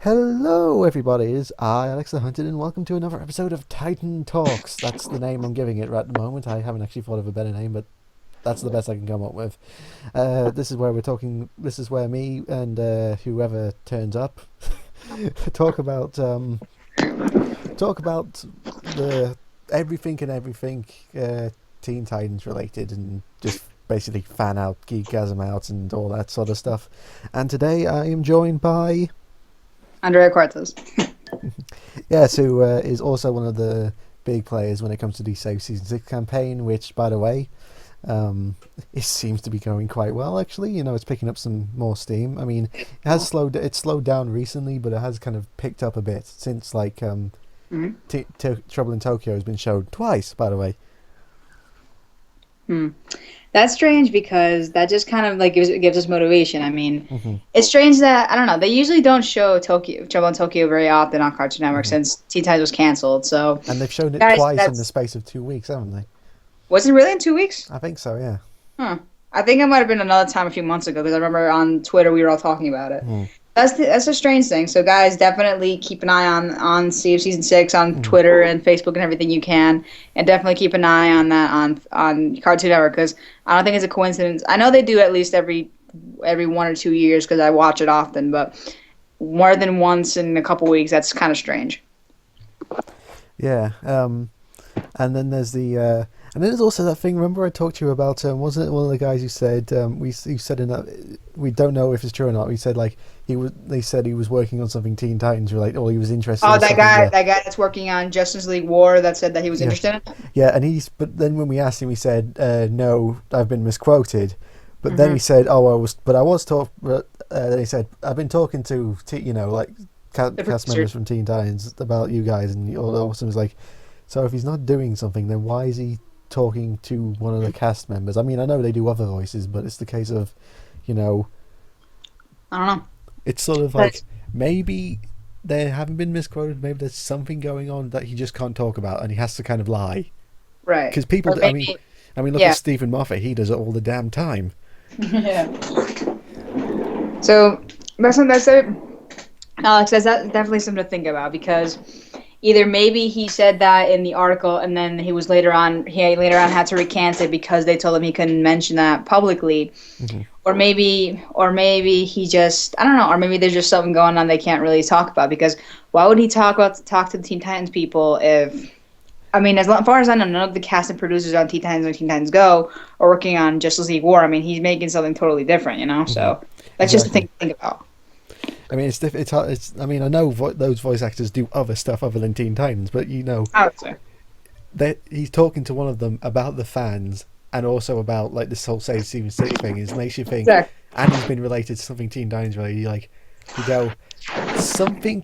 Hello, everybody. It's I, Alex the Hunted, and welcome to another episode of Titan Talks. That's the name I'm giving it right at the moment. I haven't actually thought of a better name, but that's the best I can come up with. This is where we're talking. This is where me and whoever turns up talk about the everything and everything Teen Titans related, and just basically fan out, geekgasm out, and all that sort of stuff. And today I am joined by. Andrea Cortez. Yes, who is also one of the big players when it comes to the Save Season 6 campaign, which, by the way, it seems to be going quite well, actually. You know, it's picking up some more steam. I mean, it's slowed down recently, but it has kind of picked up a bit since, like, Trouble in Tokyo has been showed twice, by the way. That's strange because that just kind of like gives us motivation. I mean, It's strange that I don't know. They usually don't show Trouble in Tokyo very often on Cartoon Network since Teen Titans was canceled. So And they've shown it guys, twice in the space of 2 weeks, haven't they? Was it really in 2 weeks? I think so, yeah. Huh. I think it might have been another time a few months ago because I remember on Twitter we were all talking about it. That's a strange thing. So guys, definitely keep an eye on Season 6 on Twitter and Facebook and everything you can, and definitely keep an eye on that on Cartoon Network because I don't think it's a coincidence. I know they do at least every 1 or 2 years because I watch it often, but more than once in a couple weeks, that's kind of strange. Yeah, and then there's and then there's also that thing. Remember, I talked to you about wasn't it one of the guys who said who said in that we don't know if it's true or not. He said like they said he was working on something Teen Titans related, or he was interested. Oh, that guy that's working on Justice League War that said that he was interested in it. Yeah, and but then when we asked him, he said no, I've been misquoted. But then he said, oh, I was talking. Then he said, I've been talking to like cast members from Teen Titans about you guys, and all of was like, so if he's not doing something, then why is he talking to one of the cast members? I mean, I know they do other voices, but it's the case of, I don't know. It's sort of like maybe they haven't been misquoted. Maybe there's something going on that he just can't talk about, and he has to kind of lie. Right. Because people, maybe, I mean, look at Stephen Moffat. He does it all the damn time. Yeah. So that's it, Alex. That's definitely something to think about because either maybe he said that in the article and then he later on had to recant it because they told him he couldn't mention that publicly, or maybe he just I don't know, or maybe there's just something going on they can't really talk about because why would he talk to the Teen Titans people if? I mean, as far as I know, none of the cast and producers on Teen Titans or Teen Titans Go are working on Justice League War. I mean, he's making something totally different, you know. So that's just a thing to think about. I mean, I mean, I know those voice actors do other stuff other than Teen Titans, but I would say he's talking to one of them about the fans and also about like this whole Save Season 6 thing. It makes you think, and he's been related to something Teen Titans related. You go, something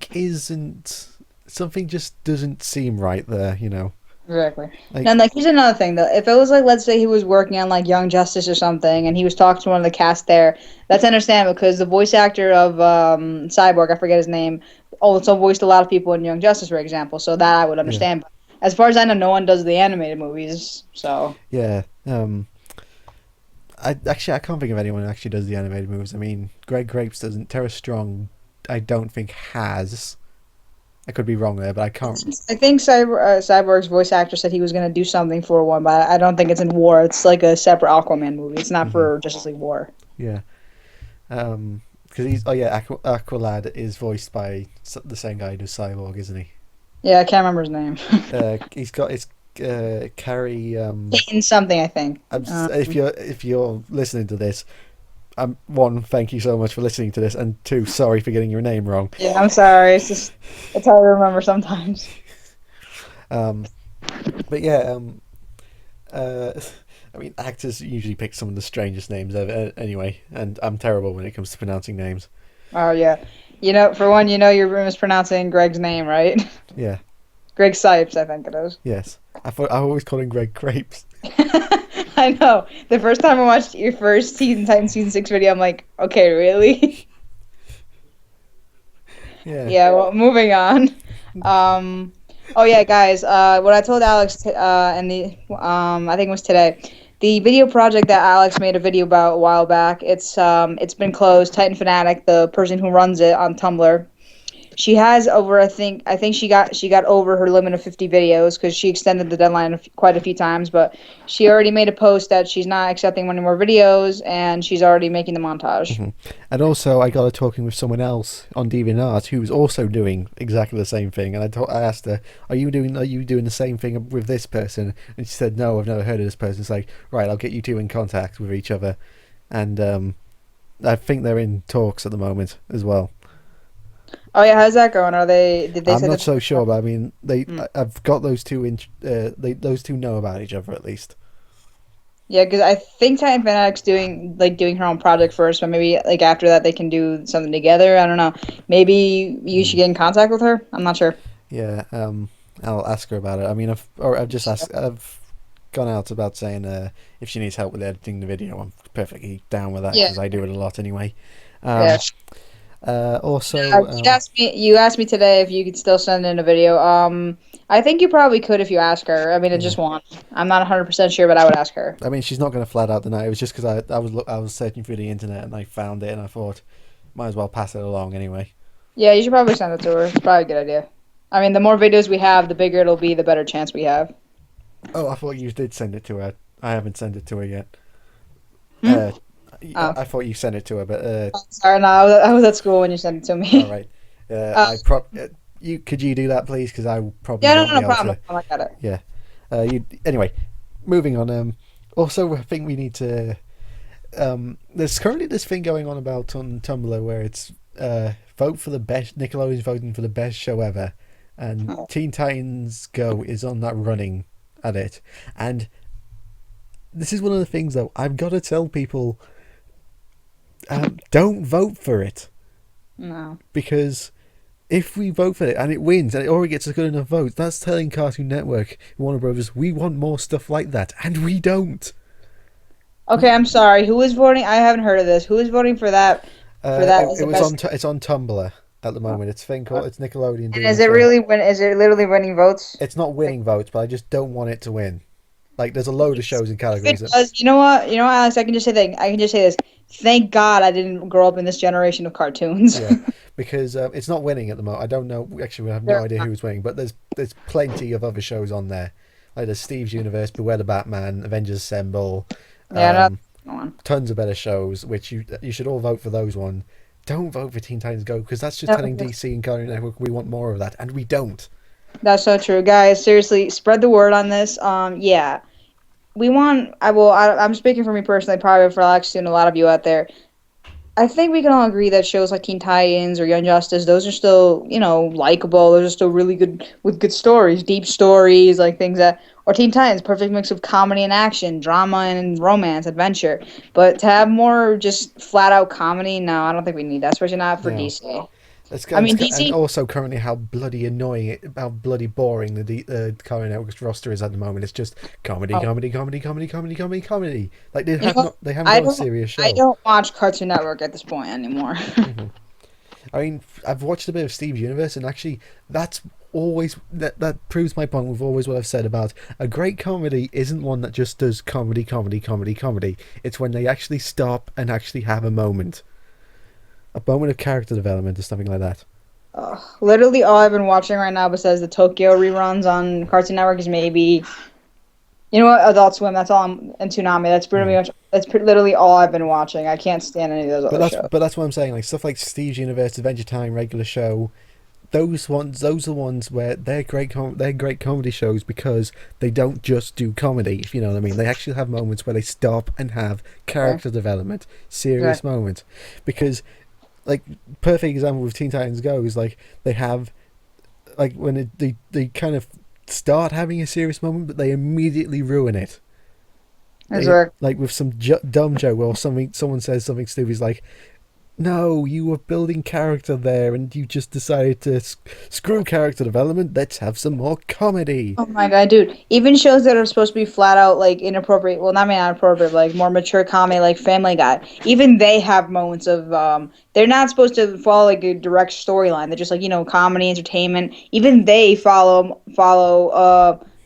just doesn't seem right there, you know. Exactly. And here's another thing though. If it was let's say he was working on Young Justice or something, and he was talking to one of the cast there, that's understandable because the voice actor of Cyborg, I forget his name, also voiced a lot of people in Young Justice, for example. So that I would understand. But as far as I know, no one does the animated movies. So yeah. I can't think of anyone who actually does the animated movies. I mean, Greg Grapes doesn't. Tara Strong, I don't think has. I could be wrong there, but I can't. I think Cyborg's voice actor said he was going to do something for one, but I don't think it's in War. It's like a separate Aquaman movie. It's not for Justice League War. Yeah. Because Aqualad is voiced by the same guy who does Cyborg, isn't he? Yeah, I can't remember his name. He's got khary. Payton something, I think. If you're listening to this, one, thank you so much for listening to this, and two, sorry for getting your name wrong. Yeah, I'm sorry. It's hard to remember sometimes. But yeah, I mean, actors usually pick some of the strangest names ever, anyway, and I'm terrible when it comes to pronouncing names. Oh yeah, for one, you're mispronouncing Greg's name, right? Yeah. Greg Cipes, I think it is. Yes, I always call him Greg Grapes. I know. The first time I watched your first Teen Titans Season 6 video, I'm like, okay, really? Yeah. Yeah, well, moving on. Oh, yeah, guys, what I told Alex I think it was today, the video project that Alex made a video about a while back, it's been closed. Titan Fanatic, the person who runs it on Tumblr, She has over, I think she got over her limit of 50 videos because she extended the deadline quite a few times. But she already made a post that she's not accepting any more videos, and she's already making the montage. And also, I got her talking with someone else on DeviantArt who was also doing exactly the same thing. And I asked her, "Are you doing the same thing with this person?" And she said, "No, I've never heard of this person." It's like, right, I'll get you two in contact with each other, and I think they're in talks at the moment as well. Oh yeah, how's that going? Did they? I'm not so sure, but I mean, I've got those two in. Those two know about each other at least. Yeah, because I think Titan Fanatic's doing her own project first, but maybe like after that they can do something together. I don't know. Maybe you should get in contact with her. I'm not sure. Yeah, I'll ask her about it. I mean, I've gone out about saying if she needs help with editing the video, I'm perfectly down with that because I do it a lot anyway. Yeah. Also, you asked me today if you could still send in a video. I think you probably could if you ask her. I mean, I just want. I'm not 100% sure, but I would ask her. I mean, she's not going to flat out deny it. It was just because I was searching through the internet and I found it and I thought, might as well pass it along anyway. Yeah, you should probably send it to her. It's probably a good idea. I mean, the more videos we have, the bigger it'll be, the better chance we have. Oh, I thought you did send it to her. I haven't sent it to her yet. I thought you sent it to her, but sorry, no, I was at school when you sent it to me. All right. Could you do that, please? Because I probably no problem. I got it. Yeah. Anyway, moving on. Also, I think we need to. There's currently this thing going on about on Tumblr where it's vote for the best. Nickelodeon's voting for the best show ever, and Teen Titans Go is on that running at it. And this is one of the things, though. I've got to tell people. Don't vote for it. No. Because if we vote for it and it wins and it already gets a good enough votes, that's telling Cartoon Network, Warner Brothers, we want more stuff like that, and we don't. Okay, I'm sorry. Who is voting? I haven't heard of this. Who is voting for that? It's on Tumblr at the moment. It's a thing called it's Nickelodeon. And is it literally winning votes? It's not winning votes, but I just don't want it to win. Like, there's a load of shows and categories. Because you know what, Alex, I can just say this. Thank God I didn't grow up in this generation of cartoons. Yeah, because it's not winning at the moment. I don't know. Actually, we have no idea who's winning. But there's plenty of other shows on there. Like there's Steve's Universe, Beware the Batman, Avengers Assemble. Tons of better shows, which you should all vote for those ones. Don't vote for Teen Titans Go because that's just telling DC and Cartoon Network we want more of that, and we don't. That's so true, guys. Seriously, spread the word on this. Yeah. I'm speaking for me personally, probably for Alex and a lot of you out there. I think we can all agree that shows like Teen Titans or Young Justice, those are still, likable. Those are still really good with good stories, deep stories, like things that, or Teen Titans, perfect mix of comedy and action, drama and romance, adventure. But to have more just flat out comedy, no, I don't think we need that, especially not for DC. DC, and also currently how bloody annoying, how bloody boring the Cartoon Network's roster is at the moment. It's just comedy. Like they haven't got a serious show. I don't watch Cartoon Network at this point anymore. I mean, I've watched a bit of Steve's Universe, and actually, that's always that proves my point with always what I've said about a great comedy isn't one that just does comedy. It's when they actually stop and actually have a moment. A moment of character development or something like that. Literally all I've been watching right now besides the Tokyo reruns on Cartoon Network is maybe, Adult Swim. That's all and Toonami. That's pretty much. That's literally all I've been watching. I can't stand any of those other shows. But that's what I'm saying. Like stuff like Steve's Universe, Adventure Time, regular show. Those are the ones where they're great comedy shows because they don't just do comedy, if you know what I mean. They actually have moments where they stop and have character development, serious moments. Because, like, perfect example with Teen Titans Go is, like, they have, like, when they kind of start having a serious moment, but they immediately ruin it. Like, with some dumb joke or someone says something stupid, it's like, no, you were building character there and you just decided to screw character development. Let's have some more comedy. Oh my god, dude. Even shows that are supposed to be flat out, like, inappropriate, well, not inappropriate, like, more mature comedy, like Family Guy, even they have moments of, they're not supposed to follow, like, a direct storyline. They're just, like, comedy, entertainment. Even they follow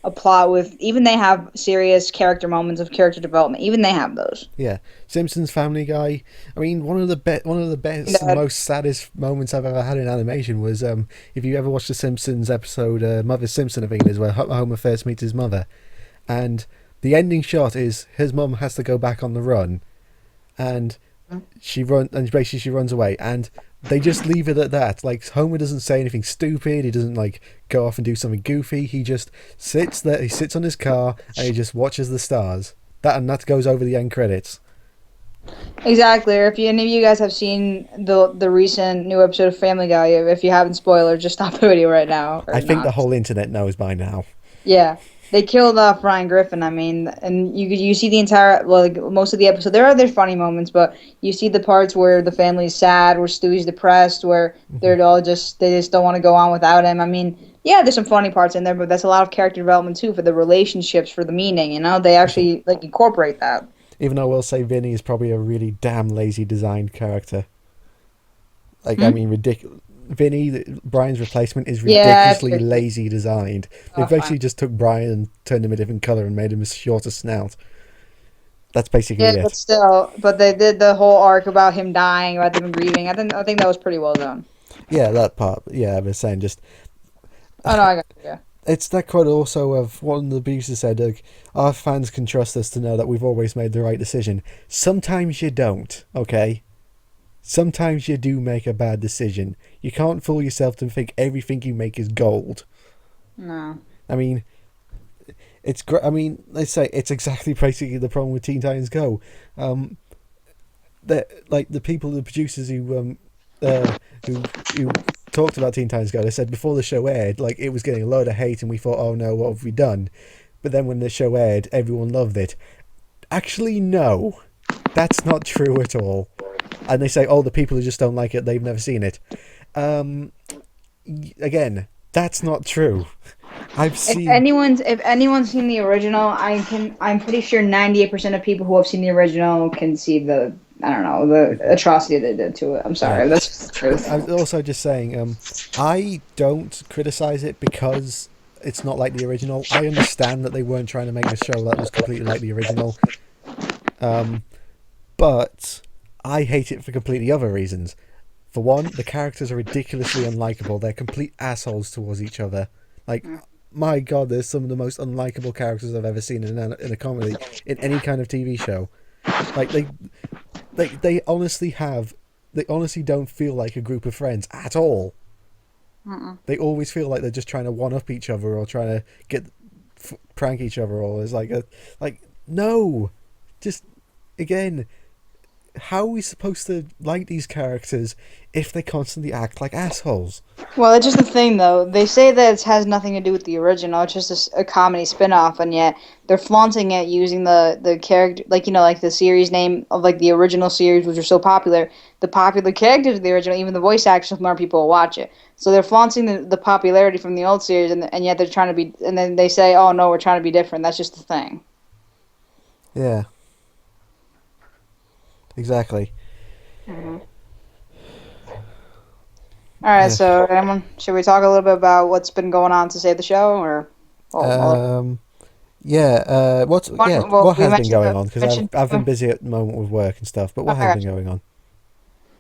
a plot with, even they have serious character moments of character development. Even they have those. Yeah, Simpsons, Family Guy. I mean, one of the best and most saddest moments I've ever had in animation was if you ever watched the Simpsons episode Mother Simpson, I think it is, where Homer first meets his mother, and the ending shot is his mum has to go back on the run, and she runs away, and they just leave it at that. Like, Homer doesn't say anything stupid. He doesn't like go off and do something goofy. He just sits there. He sits on his car and he just watches the stars. That goes over the end credits. Exactly. Or if any of you guys have seen the recent new episode of Family Guy, if you haven't spoiled, just stop the video right now. I think the whole internet knows by now. Yeah. They killed off Brian Griffin. I mean, and you see the entire, like, most of the episode. There are other funny moments, but you see the parts where the family's sad, where Stewie's depressed, where they just don't want to go on without him. I mean, yeah, there's some funny parts in there, but that's a lot of character development too, for the relationships, for the meaning. You know, they actually like incorporate that. Even though I will say Vinny is probably a really damn lazy designed character. Like, I mean, ridiculous. Vinny, Brian's replacement, is ridiculously lazy designed. They basically just took Brian and turned him a different color and made him a shorter snout. That's basically it. But they did the whole arc about him dying, about them grieving. I think that was pretty well done. Yeah, that part. Yeah, I was saying just. Oh no, I got you. Yeah. It's that quote also of one of the producers said, like, our fans can trust us to know that we've always made the right decision. Sometimes you don't, okay? Sometimes you do make a bad decision. You can't fool yourself to think everything you make is gold. No. I mean, it's great. I mean, let's say it's exactly basically the problem with Teen Titans Go. The people, the producers who talked about Teen Titans Go, they said before the show aired, like, it was getting a load of hate, and we thought, oh no, what have we done? But then when the show aired, everyone loved it. Actually, no, that's not true at all. And they say, oh, the people who just don't like it, they've never seen it. Again, that's not true. If anyone's seen the original, I'm pretty sure 98% of people who have seen the original can see the atrocity they did to it. I'm sorry, that's just the truth. I'm also just saying, I don't criticize it because it's not like the original. I understand that they weren't trying to make a show that was completely like the original. But I hate it for completely other reasons. For one, the characters are ridiculously unlikable. They're complete assholes towards each other. Like, my God, there's some of the most unlikable characters I've ever seen in a comedy, in any kind of TV show. Like, they honestly don't feel like a group of friends at all. They always feel like they're just trying to one-up each other or trying to prank each other, or it's no, just, again, how are we supposed to like these characters if they constantly act like assholes? Well, it's just the thing, though. They say that it has nothing to do with the original. It's just a comedy spin-off, and yet they're flaunting it using the character, like the series name of, like, the original series, which are so popular. The popular characters of the original, even the voice actors, more people will watch it. So they're flaunting the popularity from the old series, and yet they're trying to be, and then they say, oh, no, we're trying to be different. That's just the thing. Yeah. Exactly. Mm-hmm. All right, so should we talk a little bit about what's been going on to save the show, or? What has been going on? Because I've been busy at the moment with work and stuff. But what has been going on?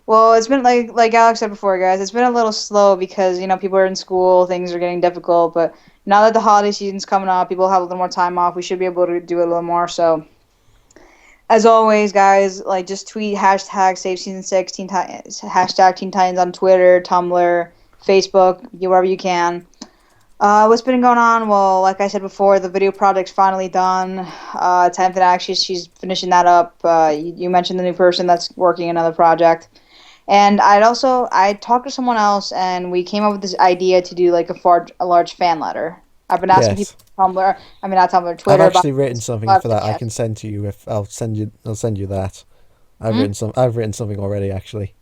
Well, it's been like Alex said before, guys. It's been a little slow because people are in school, things are getting difficult. But now that the holiday season's coming up, people have a little more time off. We should be able to do a little more. So, as always, guys, just tweet hashtag #SaveSeason6, hashtag Teen Titans on Twitter, Tumblr, Facebook, wherever you can. What's been going on? Well, like I said before, the video project's finally done. Time for actually, she's finishing that up. You mentioned the new person that's working another project. And I talked to someone else, and we came up with this idea to do a large fan letter. I've been asking people on Tumblr. I mean, not Tumblr, Twitter. I've actually written something for that. I can send to you I'll send you that. I've written something already, actually.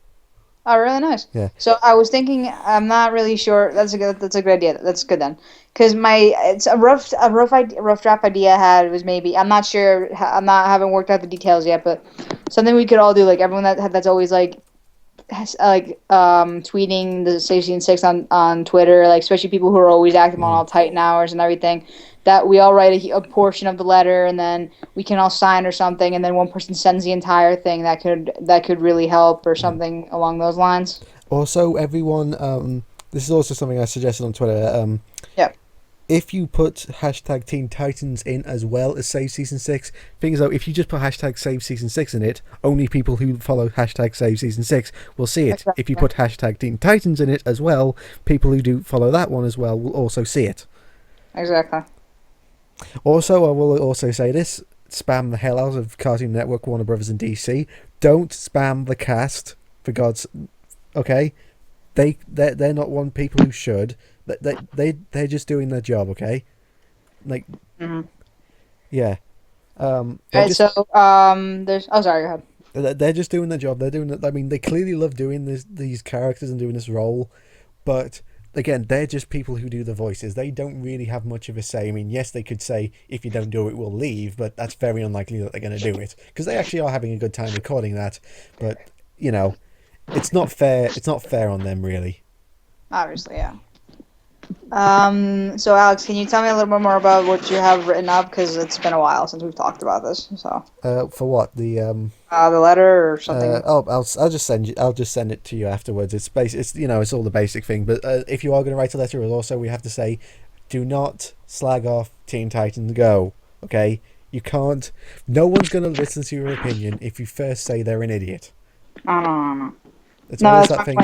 Oh, really nice. Yeah. So I was thinking, I'm not really sure. That's a good idea. That's good then, because it's a rough draft idea I had was maybe, I'm not sure. I haven't worked out the details yet, but something we could all do, like everyone that's always tweeting the Safety and Six on Twitter, like especially people who are always active on all Titan hours and everything, that we all write a portion of the letter and then we can all sign or something, and then one person sends the entire thing. That could really help or something along those lines. Also, everyone, this is also something I suggested on Twitter. Yeah. If you put hashtag Teen Titans in as well as Save Season 6, things though, if you just put hashtag Save Season 6 in it, only people who follow hashtag Save Season 6 will see it. Exactly. If you put hashtag Teen Titans in it as well, people who do follow that one as well will also see it. Exactly. Also, I will also say this, spam the hell out of Cartoon Network, Warner Brothers and DC. Don't spam the cast, for God's... Okay? They're not one people who should... They're just doing their job, okay? Like, yeah. There's. Oh, sorry. Go ahead. They're just doing their job. They're doing. I mean, they clearly love doing these characters and doing this role, but again, they're just people who do the voices. They don't really have much of a say. I mean, yes, they could say if you don't do it, we'll leave, but that's very unlikely that they're going to do it because they actually are having a good time recording that. But it's not fair. It's not fair on them, really. Obviously, yeah. So Alex, can you tell me a little bit more about what you have written up? Because it's been a while since we've talked about this. So. For what the letter or something? I'll just send it to you afterwards. It's it's all the basic thing. But if you are going to write a letter, also we have to say, do not slag off Teen Titans Go. Okay, you can't. No one's going to listen to your opinion if you first say they're an idiot. No. It's always that thing.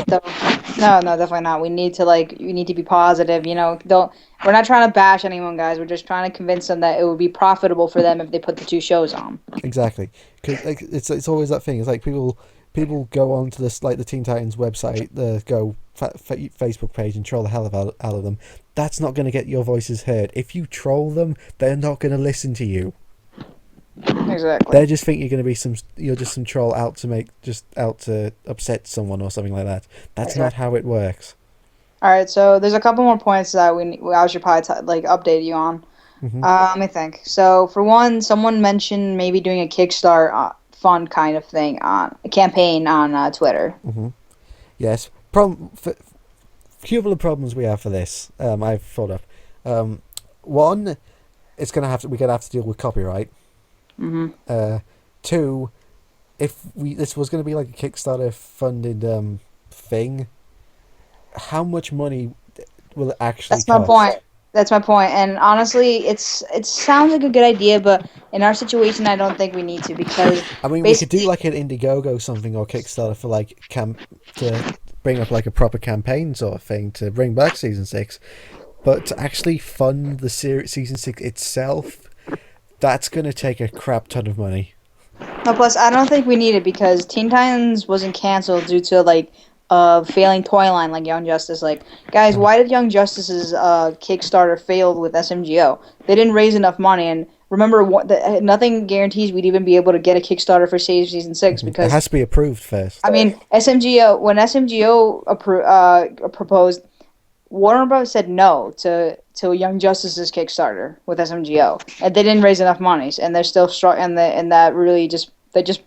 No, definitely not. We need to be positive. We're not trying to bash anyone, guys. We're just trying to convince them that it would be profitable for them if they put the two shows on. Exactly, because it's always that thing. It's like people go on to this, like the Teen Titans website, the Facebook page, and troll the hell out of them. That's not going to get your voices heard. If you troll them, they're not going to listen to you. Exactly. They just think you're just some troll out to upset someone or something like that. That's not how it works. All right, so there's a couple more points that I should probably update you on. Let me think. So for one, someone mentioned maybe doing a Kickstarter fund kind of thing on a campaign on Twitter. Yes. Few of the problems we have for this, I've thought of. One, we're gonna have to deal with copyright. Two, if this was going to be like a Kickstarter funded thing, how much money will it actually cost? That's my point. And honestly, it sounds like a good idea, but in our situation, I don't think we need to because we could do like an Indiegogo something or Kickstarter for like to bring up like a proper campaign sort of thing to bring back season 6, but to actually fund the season 6 itself. That's going to take a crap ton of money. No, plus, I don't think we need it because Teen Titans wasn't canceled due to, failing toy line like Young Justice. Guys, why did Young Justice's Kickstarter fail with SMGO? They didn't raise enough money, and remember, nothing guarantees we'd even be able to get a Kickstarter for Season 6 because... It has to be approved first. I mean, when SMGO proposed... Warner Bros. Said no to Young Justice's Kickstarter with SMGO, and they didn't raise enough money, and they're still struggling, and that really just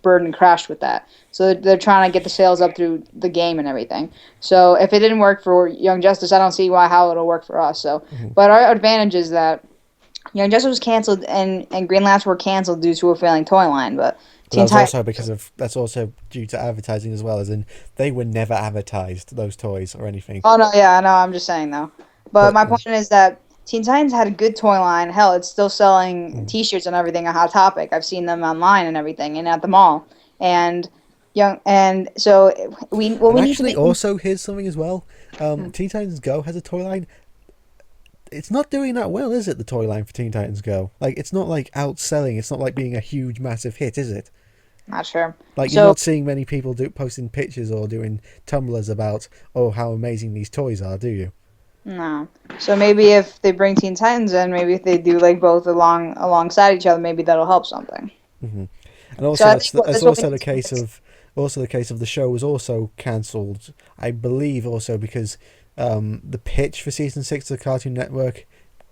burned and crashed with that. So they're trying to get the sales up through the game and everything. So if it didn't work for Young Justice, I don't see how it'll work for us. So, but our advantage is that Young Justice was canceled and Green Lantern were canceled due to a failing toy line, but. That's also due to advertising as well, as in they were never advertised, those toys or anything. Oh no, yeah, no, I'm just saying though. But my point is that Teen Titans had a good toy line. Hell, it's still selling T-shirts and everything. A Hot Topic. I've seen them online and everything, and at the mall. And so we need to also here's something as well. Teen Titans Go has a toy line. It's not doing that well, is it? The toy line for Teen Titans Go, it's not outselling. It's not like being a huge, massive hit, is it? Not sure. You're not seeing many people posting pictures or doing Tumblrs about how amazing these toys are, do you? No. So maybe if they bring Teen Titans in, maybe if they do both alongside each other, maybe that'll help something. And also, that's also the case of the show was also cancelled. I believe also because the pitch for season 6 of the Cartoon Network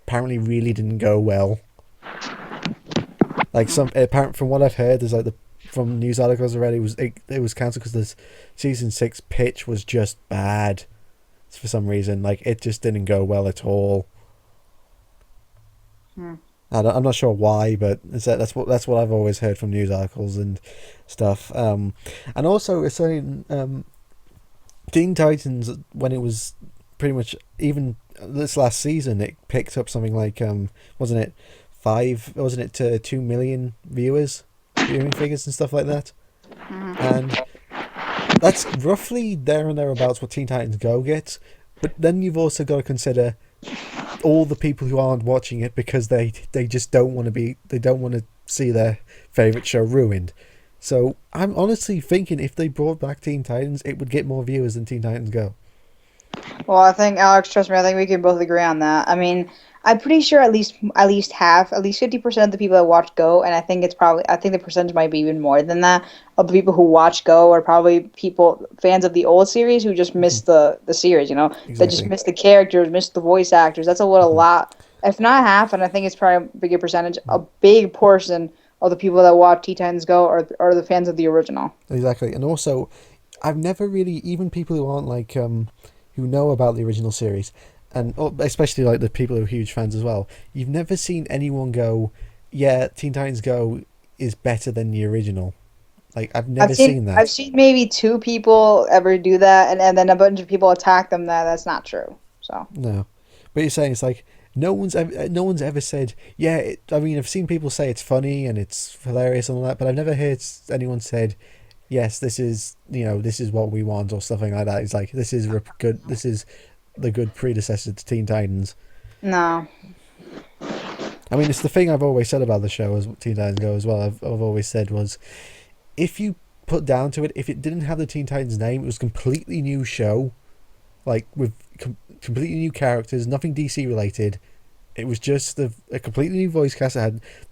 apparently really didn't go well. From what I've heard, there's from news articles already. It was cancelled because the season 6 pitch was just bad for some reason. Like, it just didn't go well at all. I'm not sure why, but that's what I've always heard from news articles and stuff. And also, it's saying Teen Titans, when it was pretty much, even this last season, it picked up something like wasn't it 2 million viewing figures and stuff like that. And that's roughly there and thereabouts what Teen Titans Go gets. But then you've also got to consider all the people who aren't watching it because they just don't want to see their favorite show ruined. So I'm honestly thinking if they brought back Teen Titans, it would get more viewers than Teen Titans Go. Well, I think, Alex, trust me, I think we can both agree on that. I mean, I'm pretty sure at least 50% of the people that watch Go, and I think the percentage might be even more than that, of the people who watch Go are probably fans of the old series who just missed the series, Exactly. They just missed the characters, missed the voice actors. That's a lot, if not half, and I think it's probably a bigger percentage, a big portion of the people that watch Teen Titans Go are the fans of the original. Exactly, and also, I've never really, even people who aren't like, who know about the original series, and especially like the people who are huge fans as well, you've never seen anyone go, yeah, Teen Titans Go is better than the original. Like, I've never seen that. I've seen maybe 2 people ever do that, and then a bunch of people attack them. That's not true. So no, but you're saying it's like no one's ever said, yeah. I've seen people say it's funny and it's hilarious and all that, but I've never heard anyone said, yes, this is what we want or something like that. It's like, this is good. This is the good predecessor to Teen Titans. No. I mean, it's the thing I've always said about the show as Teen Titans Go as well. I've always said was, if you put down to it, if it didn't have the Teen Titans name, it was a completely new show, like with completely new characters, nothing DC related. It was just a completely new voice cast.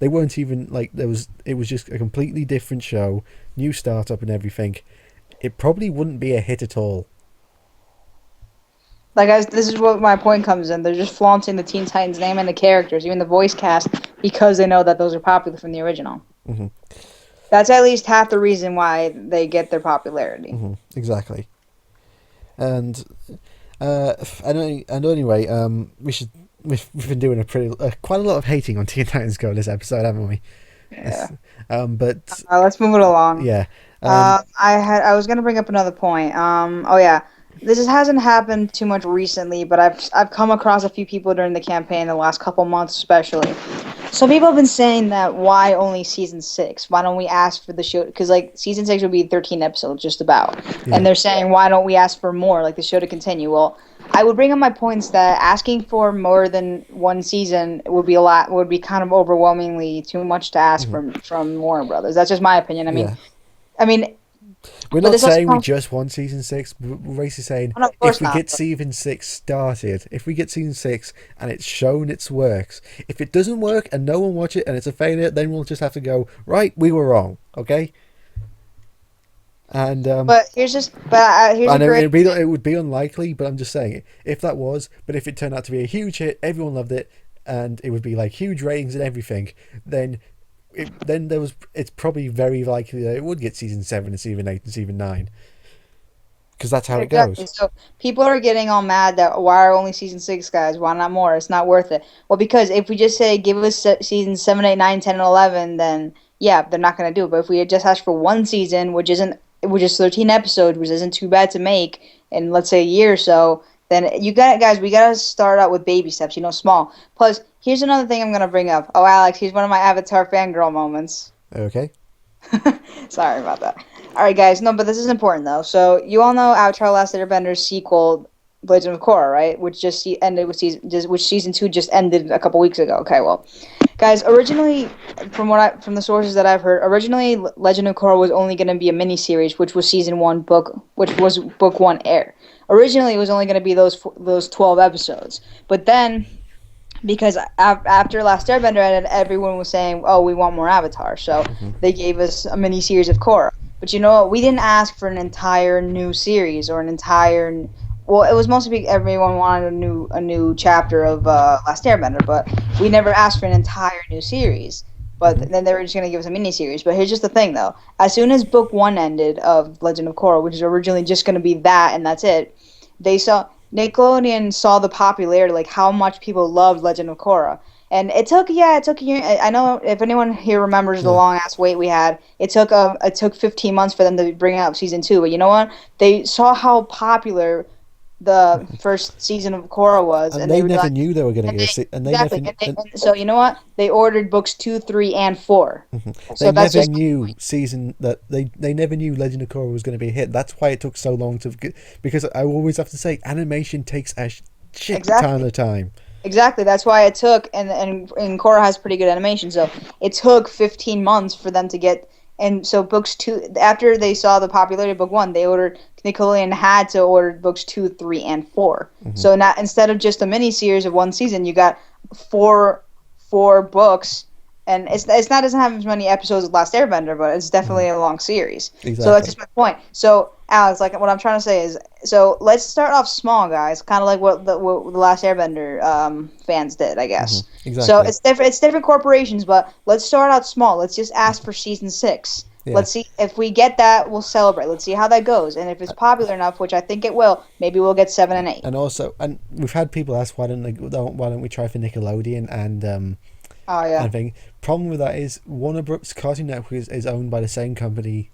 They weren't even like it was just a completely different show, new startup and everything. It probably wouldn't be a hit at all. Like, guys, this is what my point comes in. They're just flaunting the Teen Titans name and the characters, even the voice cast, because they know that those are popular from the original. Mm-hmm. That's at least half the reason why they get their popularity. Mm-hmm. Exactly. And anyway, we've been doing quite a lot of hating on Teen Titans Go this episode, haven't we? Yeah. But let's move it along. Yeah. I was gonna bring up another point. This hasn't happened too much recently, but I've come across a few people during the campaign the last couple months especially. Some people have been saying that why only season 6? Why don't we ask for the show? Because like season 6 would be 13 episodes just about, and they're saying why don't we ask for more, like the show to continue? Well, I would bring up my points that asking for more than one season would be kind of overwhelmingly too much to ask from Warner Brothers. That's just my opinion. I mean. We're not saying we just want season 6. We're basically saying if we get season 6 started, if we get season 6 and it's shown its works, if it doesn't work and no one watch it and it's a failure, then we'll just have to go, right, we were wrong, okay? And here's it would be unlikely, but I'm just saying, if that was, but if it turned out to be a huge hit, everyone loved it, and it would be like huge ratings and everything, then it's probably very likely that it would get season 7 and season 8 and season 9, because that's how it goes. So people are getting all mad that why are only season 6, guys? Why not more? It's not worth it. Well, because if we just say give us season 7, 8, 9, 10, and 11, then yeah, they're not going to do it. But if we had just asked for one season, which is 13 episodes, which isn't too bad to make in, let's say, a year or so, then we got to start out with baby steps, small. Plus, here's another thing I'm going to bring up. Oh, Alex, here's one of my Avatar fangirl moments. Okay. Sorry about that. All right, guys. No, but this is important, though. So, you all know Avatar Last Airbender's sequel, Blades of Korra, right? Which just ended with season 2 just ended a couple weeks ago. Okay, well, guys, originally, from the sources that I've heard, Legend of Korra was only going to be a miniseries, which was season 1 book, which was book 1 air. Originally, it was only going to be those 12 episodes, but then, because after Last Airbender ended, everyone was saying, "Oh, we want more Avatar," so they gave us a mini series of Korra. But you know what? We didn't ask for an entire new series or an entire. Well, it was mostly because everyone wanted a new chapter of Last Airbender, but we never asked for an entire new series. But then they were just going to give us a miniseries. But here's just the thing, though. As soon as book 1 ended of Legend of Korra, which is originally just going to be that and that's it, Nickelodeon saw the popularity, like how much people loved Legend of Korra. And it took a year. I know if anyone here remembers the long ass wait we had, it took 15 months for them to bring out season 2. But you know what? They saw how popular the first season of Korra was, and they never knew they were going to get it. And so you know what? They ordered books 2, 3, and 4. So they never knew they never knew Legend of Korra was going to be a hit. That's why it took so long to get, because I always have to say animation takes a shit ton of time. Exactly. That's why it took, and Korra has pretty good animation, so it took 15 months for them to get. And so books 2, after they saw the popularity of book 1, Nickelodeon had to order books 2, 3, and 4. So now instead of just a mini series of one season, you got four books, and doesn't have as many episodes as Last Airbender, but it's definitely a long series. Exactly. So that's just my point. So Alex, like what I'm trying to say is, so let's start off small, guys, kind of like what the Last Airbender fans did, I guess. Exactly. So it's different corporations, but let's start out small. Let's just ask for season 6. Yeah. Let's see if we get that. We'll celebrate. Let's see how that goes, and if it's popular enough, which I think it will, maybe we'll get 7 and 8. And we've had people ask why don't we try for Nickelodeon and problem with that is Warner Bros. Cartoon Network is owned by the same company.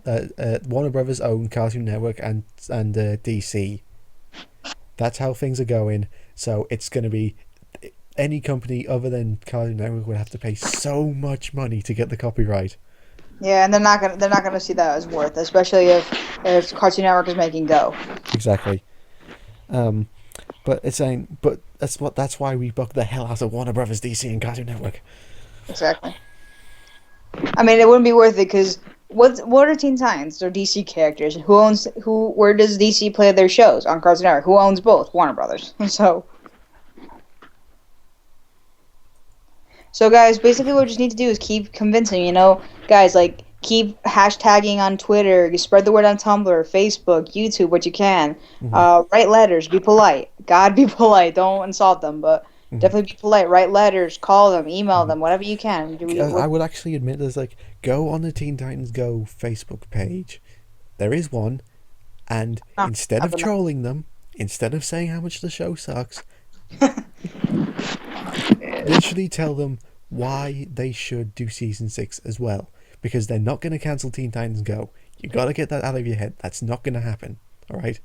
Warner Brothers own Cartoon Network and DC. That's how things are going. So it's going to be any company other than Cartoon Network would have to pay so much money to get the copyright. Yeah, and they're not gonna see that as worth, especially if Cartoon Network is making Go. Exactly. But that's why we booked the hell out of Warner Brothers, DC, and Cartoon Network. Exactly. I mean, it wouldn't be worth it because what are Teen Titans? They're DC characters. Where does DC play their shows on Cartoon Network? Who owns both? Warner Brothers. So guys, basically what we just need to do is keep convincing, guys, like keep hashtagging on Twitter, spread the word on Tumblr, Facebook, YouTube, what you can. Write letters, be polite. God, be polite. Don't insult them, but definitely be polite. Write letters, call them, email them, whatever you can. I would actually admit there's go on the Teen Titans Go Facebook page. There is one, and instead of trolling them, instead of saying how much the show sucks, literally tell them why they should do season 6 as well, because they're not going to cancel Teen Titans Go. You got to get that out of your head. That's not going to happen. All right.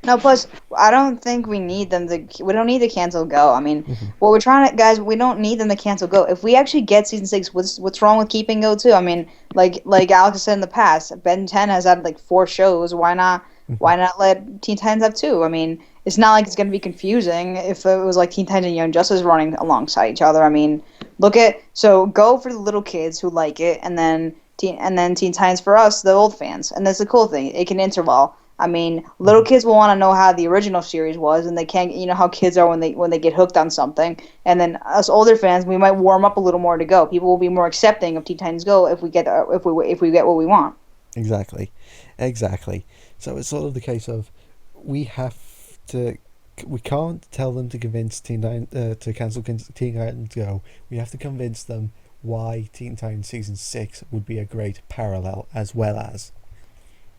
No, plus I don't think we need them to. We don't need to cancel Go. I mean, what we're trying to, guys, we don't need them to cancel Go. If we actually get season 6, what's wrong with keeping Go too? I mean, like Alex has said in the past, Ben 10 has had 4 shows. Why not? Why not let Teen Titans have 2? I mean, it's not like it's going to be confusing if it was like Teen Titans and Young Justice running alongside each other. I mean, so Go for the little kids who like it, and then Teen Titans for us, the old fans. And that's the cool thing. It can interval. I mean, little kids will want to know how the original series was, and they can't, how kids are when they get hooked on something. And then us older fans, we might warm up a little more to Go. People will be more accepting of Teen Titans Go if we get what we want. Exactly. So it's sort of the case of we can't tell them to convince to cancel Teen Titans Go. We have to convince them why Teen Titans Season 6 would be a great parallel as well as.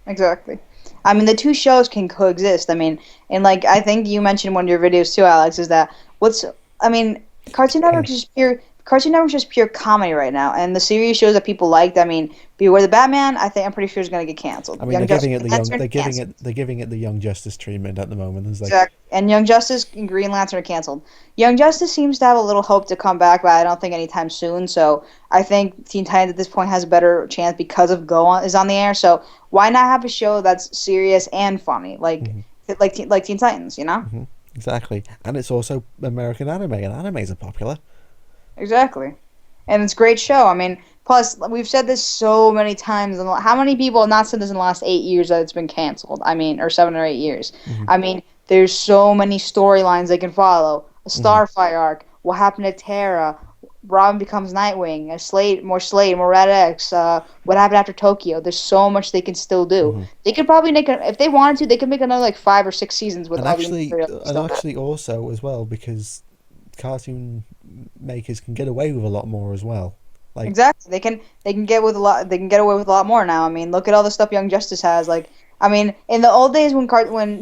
Exactly. I mean, the two shows can coexist. I mean, and I think you mentioned one of your videos too, Alex, is that Cartoon Network is just pure comedy right now, and the series shows that people liked. I mean, Beware the Batman, I'm pretty sure is going to get canceled. I mean, they're giving it the Young Justice treatment at the moment. Exactly. And Young Justice and Green Lantern are canceled. Young Justice seems to have a little hope to come back, but I don't think anytime soon. So I think Teen Titans at this point has a better chance because of is on the air. So why not have a show that's serious and funny, like Teen Titans, Exactly. And it's also American anime, and animes are popular. Exactly. And it's a great show. I mean, plus, we've said this so many times. How many people have not said this in the last 8 years that it's been canceled? I mean, or 7 or 8 years. I mean, there's so many storylines they can follow. A Starfire arc. What happened to Terra? Robin becomes Nightwing. More Red X. What happened after Tokyo? There's so much they can still do. They could probably if they wanted to, they could make another 5 or 6 seasons with all the material. And actually also as well, because cartoon makers can get away with a lot more as well Like Exactly. They can get with a lot. They can get away with a lot more now. I mean, look at all the stuff Young Justice has. Like, I mean, in the old days when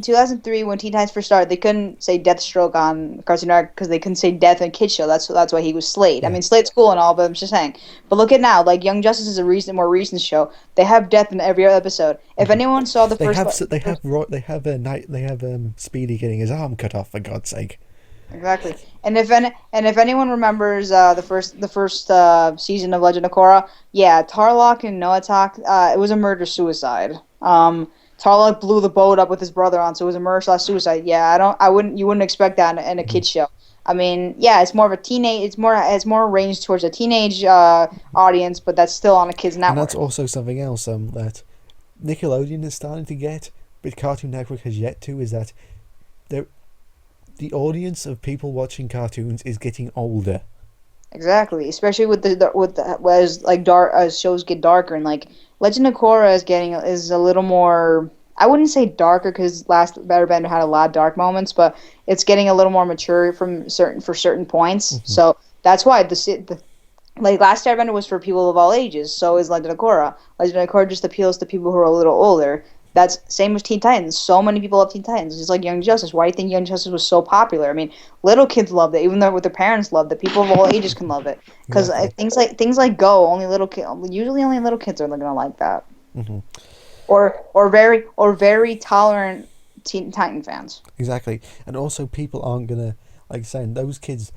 2003 when Teen Titans first started, they couldn't say Deathstroke on Cartoon Network because they couldn't say Death in Kids Show. That's why he was Slade. I yeah, mean, Slade's cool and all, but I'm just saying. But look at now. Like Young Justice is a more recent show. They have Death in every episode. If anyone saw the they first, have Speedy getting his arm cut off, for God's sake. exactly. And if anyone remembers the first season of Legend of Korra, yeah, Tarlok and Noatak, it was a murder suicide. Tarlok blew the boat up with his brother on, so it was a murder/suicide. Yeah, you wouldn't expect that in a kids show. I mean, yeah, it's more of a teenage, it's more arranged towards a teenage audience, but that's still on a kids network. And that's also something else that Nickelodeon is starting to get, but Cartoon Network has yet to, is that the audience of people watching cartoons is getting older. Exactly, especially with as shows get darker and like Legend of Korra is a little more. I wouldn't say darker because Last Airbender had a lot of dark moments, but it's getting a little more mature for certain points. Mm-hmm. So that's why like Last Airbender was for people of all ages. So is Legend of Korra. Legend of Korra just appeals to people who are a little older. That's same with Teen Titans. So many people love Teen Titans. It's like Young Justice. Why do you think Young Justice was so popular? I mean, little kids loved it, even though with their parents loved it. People of all ages can love it because Exactly. things like Go, usually only little kids are gonna like that, Mm-hmm. or very tolerant Teen Titan fans. Exactly, and also people aren't gonna, like saying those kids.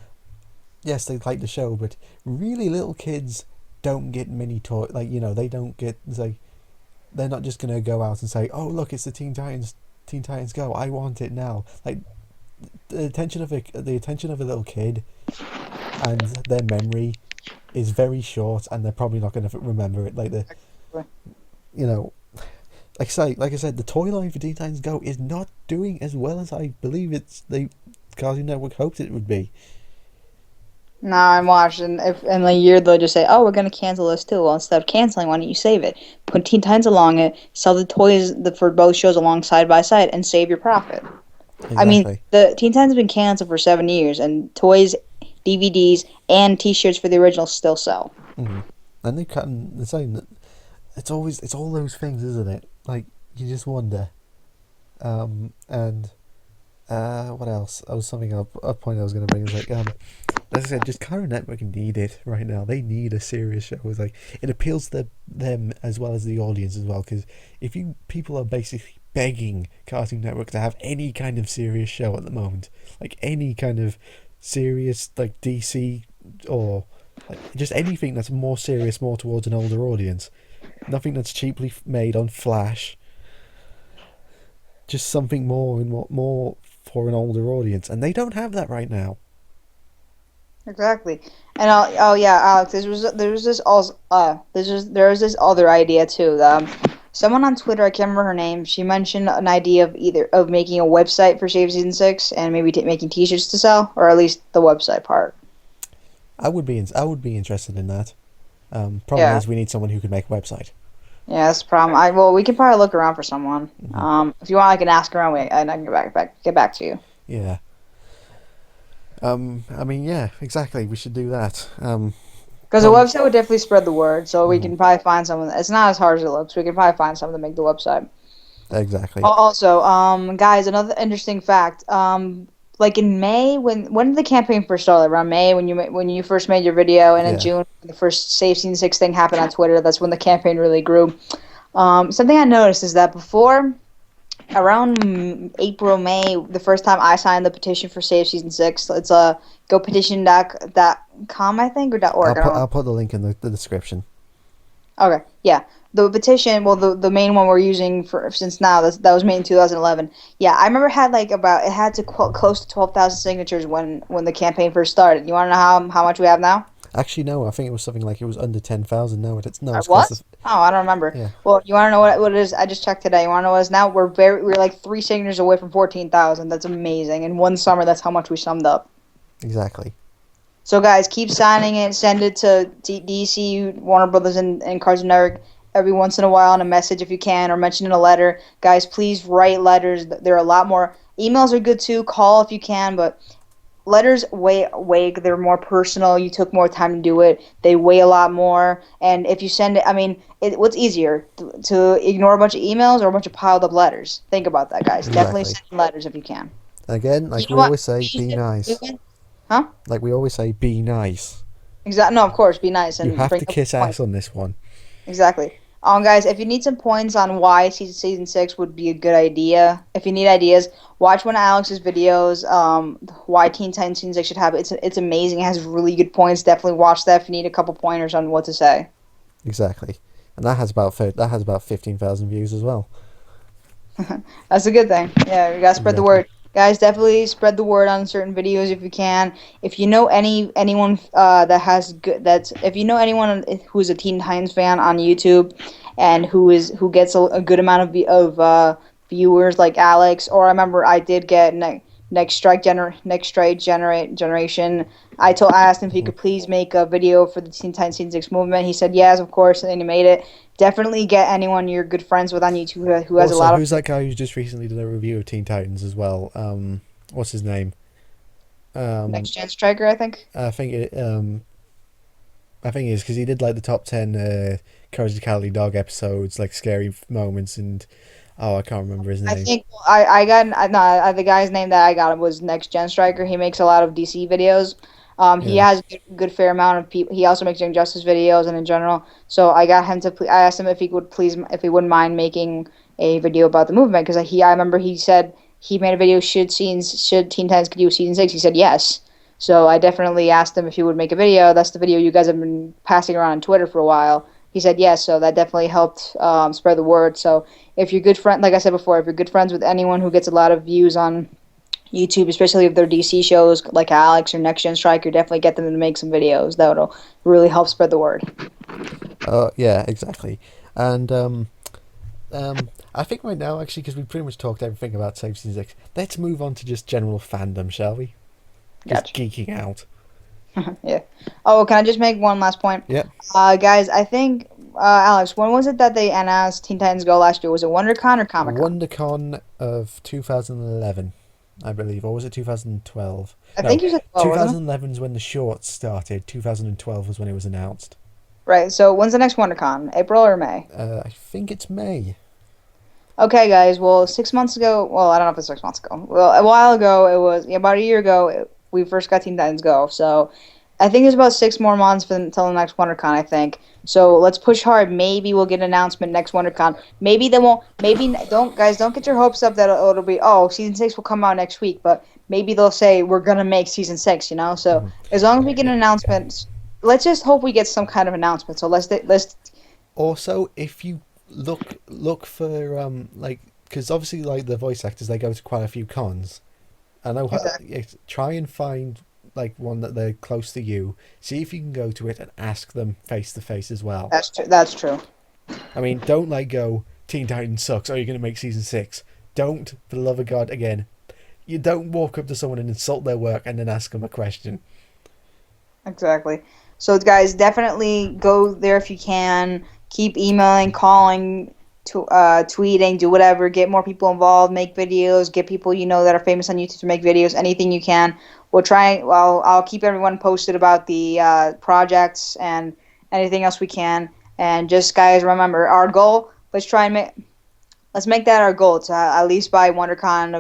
Yes, they like the show, but really little kids don't get many toys. Like they don't get like. They're not just gonna go out and say, "Oh, look, it's the Teen Titans. Teen Titans Go. I want it now." Like the attention of a little kid and their memory is very short, and they're probably not gonna remember it. You know, like I said, the toy line for Teen Titans Go is not doing as well as I believe the Cartoon Network hoped it would be. No, I'm watching. If in a year they'll just say, "Oh, we're gonna cancel this too." Well, instead of canceling, why don't you save it? Put Teen Titans along it, sell the toys for both shows along side by side, and save your profit. I mean, Exactly. the Teen Titans have been canceled for 7 years, and toys, DVDs, and T-shirts for the original still sell. Mm-hmm. And they're saying that it's all those things, isn't it? Like you just wonder. And what else? A point I was going to bring is like as I said, just Cartoon Network need it right now. They need a serious show. It's like it appeals to them as well as the audience as well. Because if people are basically begging Cartoon Network to have any kind of serious show at the moment, like any kind of serious like DC or like just anything that's more serious, more towards an older audience. Nothing that's cheaply made on Flash. Just something more for an older audience, and they don't have that right now. Exactly. And oh yeah, Alex, there was this also there was this other idea too. Someone on Twitter, I can't remember her name. She mentioned an idea of making a website for Shave Season 6 and maybe making T-shirts to sell, or at least the website part. I would be interested in that. Problem Yeah. is, we need someone who can make a website. Yeah, that's the problem. We can probably look around for someone. Mm-hmm. If you want, I can ask around. And I can get back to you. Yeah. I mean, yeah, exactly. We should do that. Because a website would definitely spread the word, so we Mhm. can probably find someone. It's not as hard as it looks. We can probably find someone to make the website. Exactly. Also, guys, another interesting fact. Like in May, when did the campaign first start? Like around May, when you first made your video, and in Yeah. June, when the first Save Scene 6 thing happened on Twitter. That's when the campaign really grew. Something I noticed is that before, around April, May, the first time I signed the petition for Save Season 6, it's go petition.com, I think, or .org. I'll put the link in the description. Okay, yeah. The petition, well, the main one we're using for since now, that was made in 2011. Yeah, I remember it had to close to 12,000 signatures when the campaign first started. You want to know how much we have now? Actually, no. I think it was something like it was under 10,000 now. It's What? close to, Oh, I don't remember. yeah. Well, you want to know what it is? I just checked today. You want to know what it is now? We're like 3 signatures away from 14,000. That's amazing. In one summer, that's how much we summed up. Exactly. So, guys, keep signing it. Send it to DC, Warner Brothers, and Cartoon Network every once in a while in a message if you can, or mention in a letter. Guys, please write letters. There are a lot more. Emails are good too. Call if you can, but letters weigh they're more personal. You took more time to do it. They weigh a lot more. And if you send it, I mean, what's easier to ignore a bunch of emails or a bunch of piled up letters? Think about that, guys. Definitely Exactly. send letters if you can. Again, You like know we what? always say, be nice. Huh? Like we always say, be nice. Exactly. No, of course, be nice You and have bring to up kiss points. ass on this one. Exactly. Guys, if you need some points on why season six would be a good idea, if you need ideas, watch one of Alex's videos. Why Teen Titans Season Six should have it. It's amazing. It has really good points. Definitely watch that if you need a couple pointers on what to say. Exactly, and that has about 15,000 views as well. That's a good thing. Yeah, we gotta spread the Exactly. word. Guys, definitely spread the word on certain videos if you can. If you know anyone that has good that's if you know anyone who is a Teen Titans fan on YouTube and who gets a good amount of viewers like Alex, or I remember I did get next strike generation. I asked him if he Mhm. could please make a video for the Teen Titans Season Six movement. He said yes, of course, and he made it. Definitely get anyone you're good friends with on YouTube who has a Also, lot of who's that guy who just recently did a review of Teen Titans as well? What's his name? Next Um, Gen Striker, I think. I think it. I think it is because he did like the top 10 Courage the Cowardly Dog episodes, like scary moments, and I can't remember his I name. think I got no, the guy's name that I got was Next Gen Striker. He makes a lot of DC videos. He Yeah. has a good fair amount of people. He also makes Young Justice videos and in general. So I got him to. I asked him if he would please, if he wouldn't mind making a video about the movement because I remember he said he made a video should Teen Titans do season six. He said yes. So I definitely asked him if he would make a video. That's the video you guys have been passing around on Twitter for a while. He said yes. So that definitely helped spread the word. So if you're good friend, like I said before, if you're good friends with anyone who gets a lot of views on YouTube, especially if they're DC shows like Alex or Next Gen Striker, definitely get them to make some videos. That'll really help spread the word. Yeah, exactly. And I think right now, actually, because we pretty much talked everything about Save Season 6, let's move on to just general fandom, shall we? Just Gotcha. geeking out. Yeah. Oh, can I just make one last point? Yep. Guys, I think, Alex, when was it that they announced Teen Titans Go last year? Was it WonderCon or Comic Con? WonderCon of 2011, I believe. Or was it 2012? I No, think you said 12, wasn't it? 2011 is when the shorts started. 2012 was when it was announced. Right. So when's the next WonderCon? April or May? I think it's May. Okay, guys. Well, 6 months ago. Well, I don't know if it's 6 months ago. Well, a while ago, it was about a year ago. We first got Teen Titans Go. So I think it's about 6 more months until the next WonderCon. I think. So let's push hard. Maybe we'll get an announcement next WonderCon. Maybe they won't. Maybe don't get your hopes up that it'll be season six will come out next week. But maybe they'll say we're gonna make season six. You know. So Mhm. as long as we get an announcement, let's just hope we get some kind of announcement. So let's. Also, if you look for like, because obviously like the voice actors, they go to quite a few cons. I know try and find like one that they're close to you. See if you can go to it and ask them face to face as well. That's true. That's true. I mean, don't like go Teen Titans sucks. Are you going to make season 6? Don't, for the love of God, again. You don't walk up to someone and insult their work and then ask them a question. Exactly. So, guys, definitely go there if you can. Keep emailing, calling, tweeting, do whatever. Get more people involved. Make videos. Get people you know that are famous on YouTube to make videos. Anything you can. We'll try. Well, I'll keep everyone posted about the projects and anything else we can. And just, guys, remember our goal. Let's make that our goal to at least by WonderCon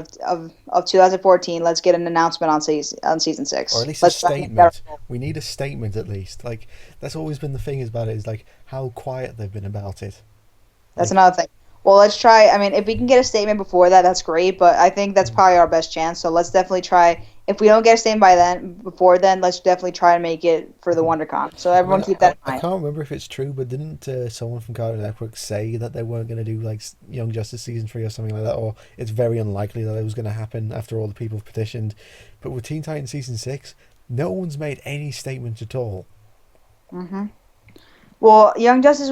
of 2014. Let's get an announcement on season Or at six. least a Let's try and make that our statement. goal. We need a statement at least. Like, that's always been the thing about it, is like how quiet they've been about it. That's Like, another thing. Well, let's try. I mean, if we can get a statement before that, that's great. But I think that's probably our best chance. So let's definitely try. If we don't get a statement before then, let's definitely try to make it for the WonderCon. So I mean, everyone keep that I in mind. can't remember if it's true, but didn't someone from Cartoon Network say that they weren't going to do like Young Justice season 3 or something like that, or it's very unlikely that it was going to happen after all the people have petitioned? But with Teen Titans season 6, no one's made any statement at all. Hmm. Well, Young Justice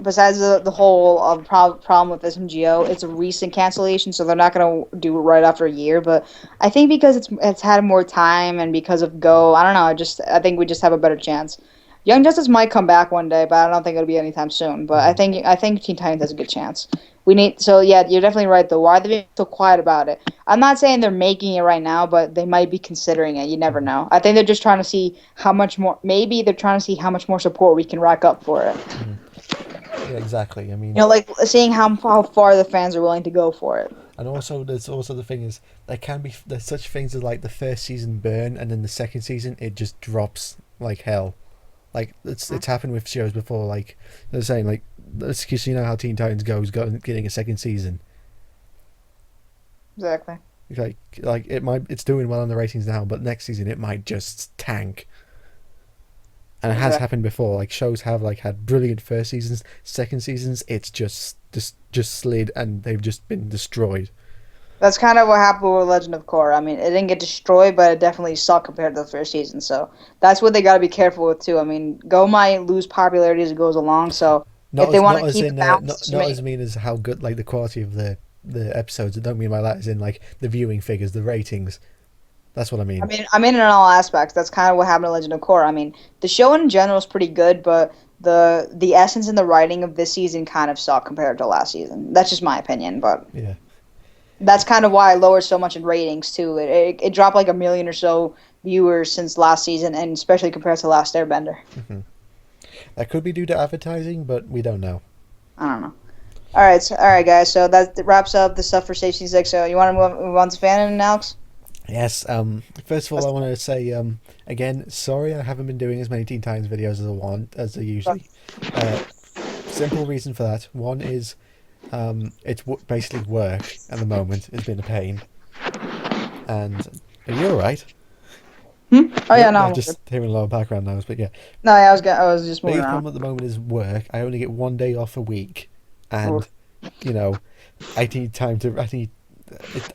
besides the whole problem with SMGO, it's a recent cancellation, so they're not gonna do it right after a year. But I think because it's had more time and because of Go, I don't know. I think we just have a better chance. Young Justice might come back one day, but I don't think it'll be anytime soon. But I think Teen Titans has a good chance. Yeah, you're definitely right though. Why are they being so quiet about it? I'm not saying they're making it right now, but they might be considering it. You never know. I think they're just trying to see how much more. Maybe they're trying to see how much more support we can rack up for it. Yeah, exactly. I mean, like seeing how far the fans are willing to go for it. And also, there's also the thing is there's such things as like the first season burn, and then the second season it just drops like hell. Like it's happened with shows before. Like they're saying, like because you know how Teen Titans getting a second season. Exactly. Like it's doing well on the ratings now, but next season it might just tank. And it has happened before. Like shows have had brilliant first seasons, second seasons it's just slid and they've just been destroyed. That's kind of what happened with Legend of Korra. I mean, it didn't get destroyed, but it definitely sucked compared to the first season. So that's what they got to be careful with too. I mean, Go might lose popularity as it goes along. So if they want to keep it balanced, not as mean as how good the quality of the episodes. I don't mean by that as in the viewing figures, the ratings. That's what I mean. I mean in all aspects. That's kind of what happened to Legend of Korra. I mean, the show in general is pretty good, but the essence and the writing of this season kind of sucked compared to last season. That's just my opinion, but yeah. That's kind of why it lowered so much in ratings too. It dropped like 1 million or so viewers since last season, and especially compared to Last Airbender. Mm-hmm. That could be due to advertising, but we don't know. I don't know. All right, guys. So that wraps up the stuff for Stage 6. So you want to move on to fanon, Alex? Yes. First of all, I want to say again, sorry I haven't been doing as many Teen Titans videos as I usually. Simple reason for that. One is. It's basically work at the moment. It's been a pain. And are you alright? Oh yeah, no. I'm just hearing a lot of background noise, but yeah. No, I was just moving around. The problem at the moment is work. I only get 1 day off a week, and I need time to.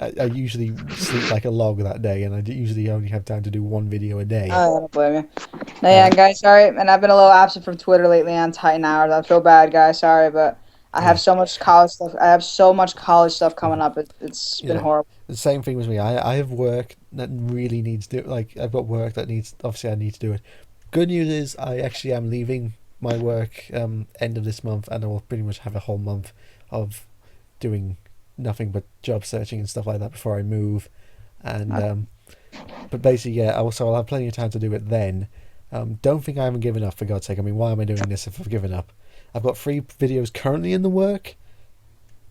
I usually sleep like a log that day, and I usually only have time to do 1 video a day. I don't blame you. No, yeah, guys, sorry, and I've been a little absent from Twitter lately on Titan Hours. I feel bad, guys. Sorry, but. I have so much college stuff. I have so much college stuff coming up. It's been horrible. The same thing with me. I have work that really needs to do. I've got work that needs. Obviously, I need to do it. Good news is I actually am leaving my work end of this month, and I will pretty much have a whole month of doing nothing but job searching and stuff like that before I move. And but basically, yeah. Also, I'll have plenty of time to do it then. Don't think I haven't given up, for God's sake. I mean, why am I doing this if I've given up? I've got 3 videos currently in the work,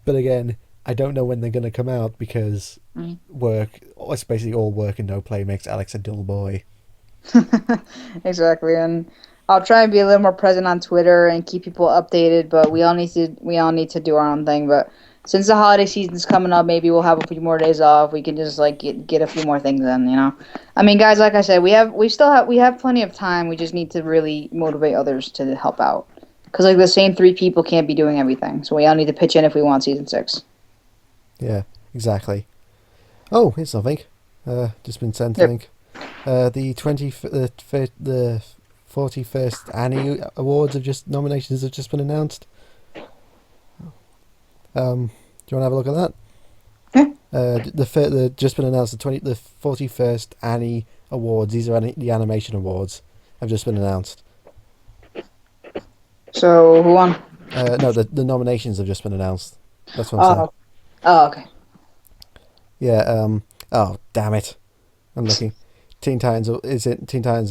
but again, I don't know when they're going to come out because work, it's basically all work and no play makes Alex a dull boy. Exactly, and I'll try and be a little more present on Twitter and keep people updated, but we all need to do our own thing. But since the holiday season's coming up, maybe we'll have a few more days off. We can just get a few more things in, I mean, guys, like I said, we have plenty of time. We just need to really motivate others to help out. Because the same 3 people can't be doing everything, so we all need to pitch in if we want season 6. Yeah, exactly. Oh, here's something. Just been sent a link. The 41st Annie Awards nominations have just been announced. Do you want to have a look at that? Yeah. The just been announced. The 41st Annie Awards. These are the animation awards. Have just been announced. So, who won? No, the nominations have just been announced. That's what I'm saying. Oh, okay. Yeah, oh, damn it. I'm looking. Teen Titans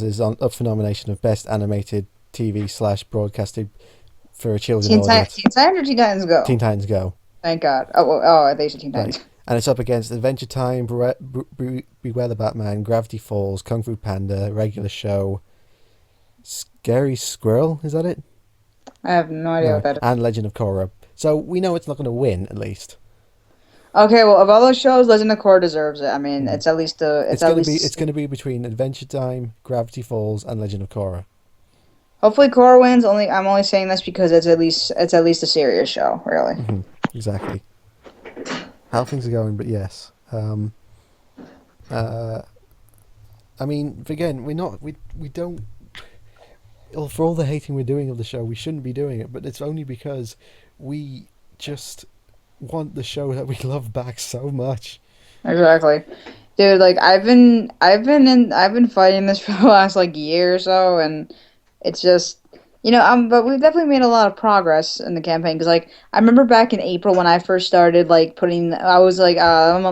is up for nomination of Best Animated TV / Broadcasted for a Children's Audience. Teen Titans or Teen Titans Go? Teen Titans Go. Thank God. Oh, they said Teen Titans. Right. And it's up against Adventure Time, Beware the Batman, Gravity Falls, Kung Fu Panda, Regular Show, Scary Squirrel, is that it? I have no idea what that is. And Legend of Korra. So we know it's not going to win, at least. Okay, well, of all those shows, Legend of Korra deserves it. I mean, it's at least It's going to be between Adventure Time, Gravity Falls, and Legend of Korra. Hopefully, Korra wins. I'm only saying this because it's at least a serious show, really. Mm-hmm. Exactly. How things are going, but yes. I mean, again, we don't. For all the hating we're doing of the show, we shouldn't be doing it, but it's only because we just want the show that we love back so much. Exactly. Dude, I've been fighting this for the last year or so, and It's just, but we've definitely made a lot of progress in the campaign because, like, I remember back in April when I first started, like, I was like,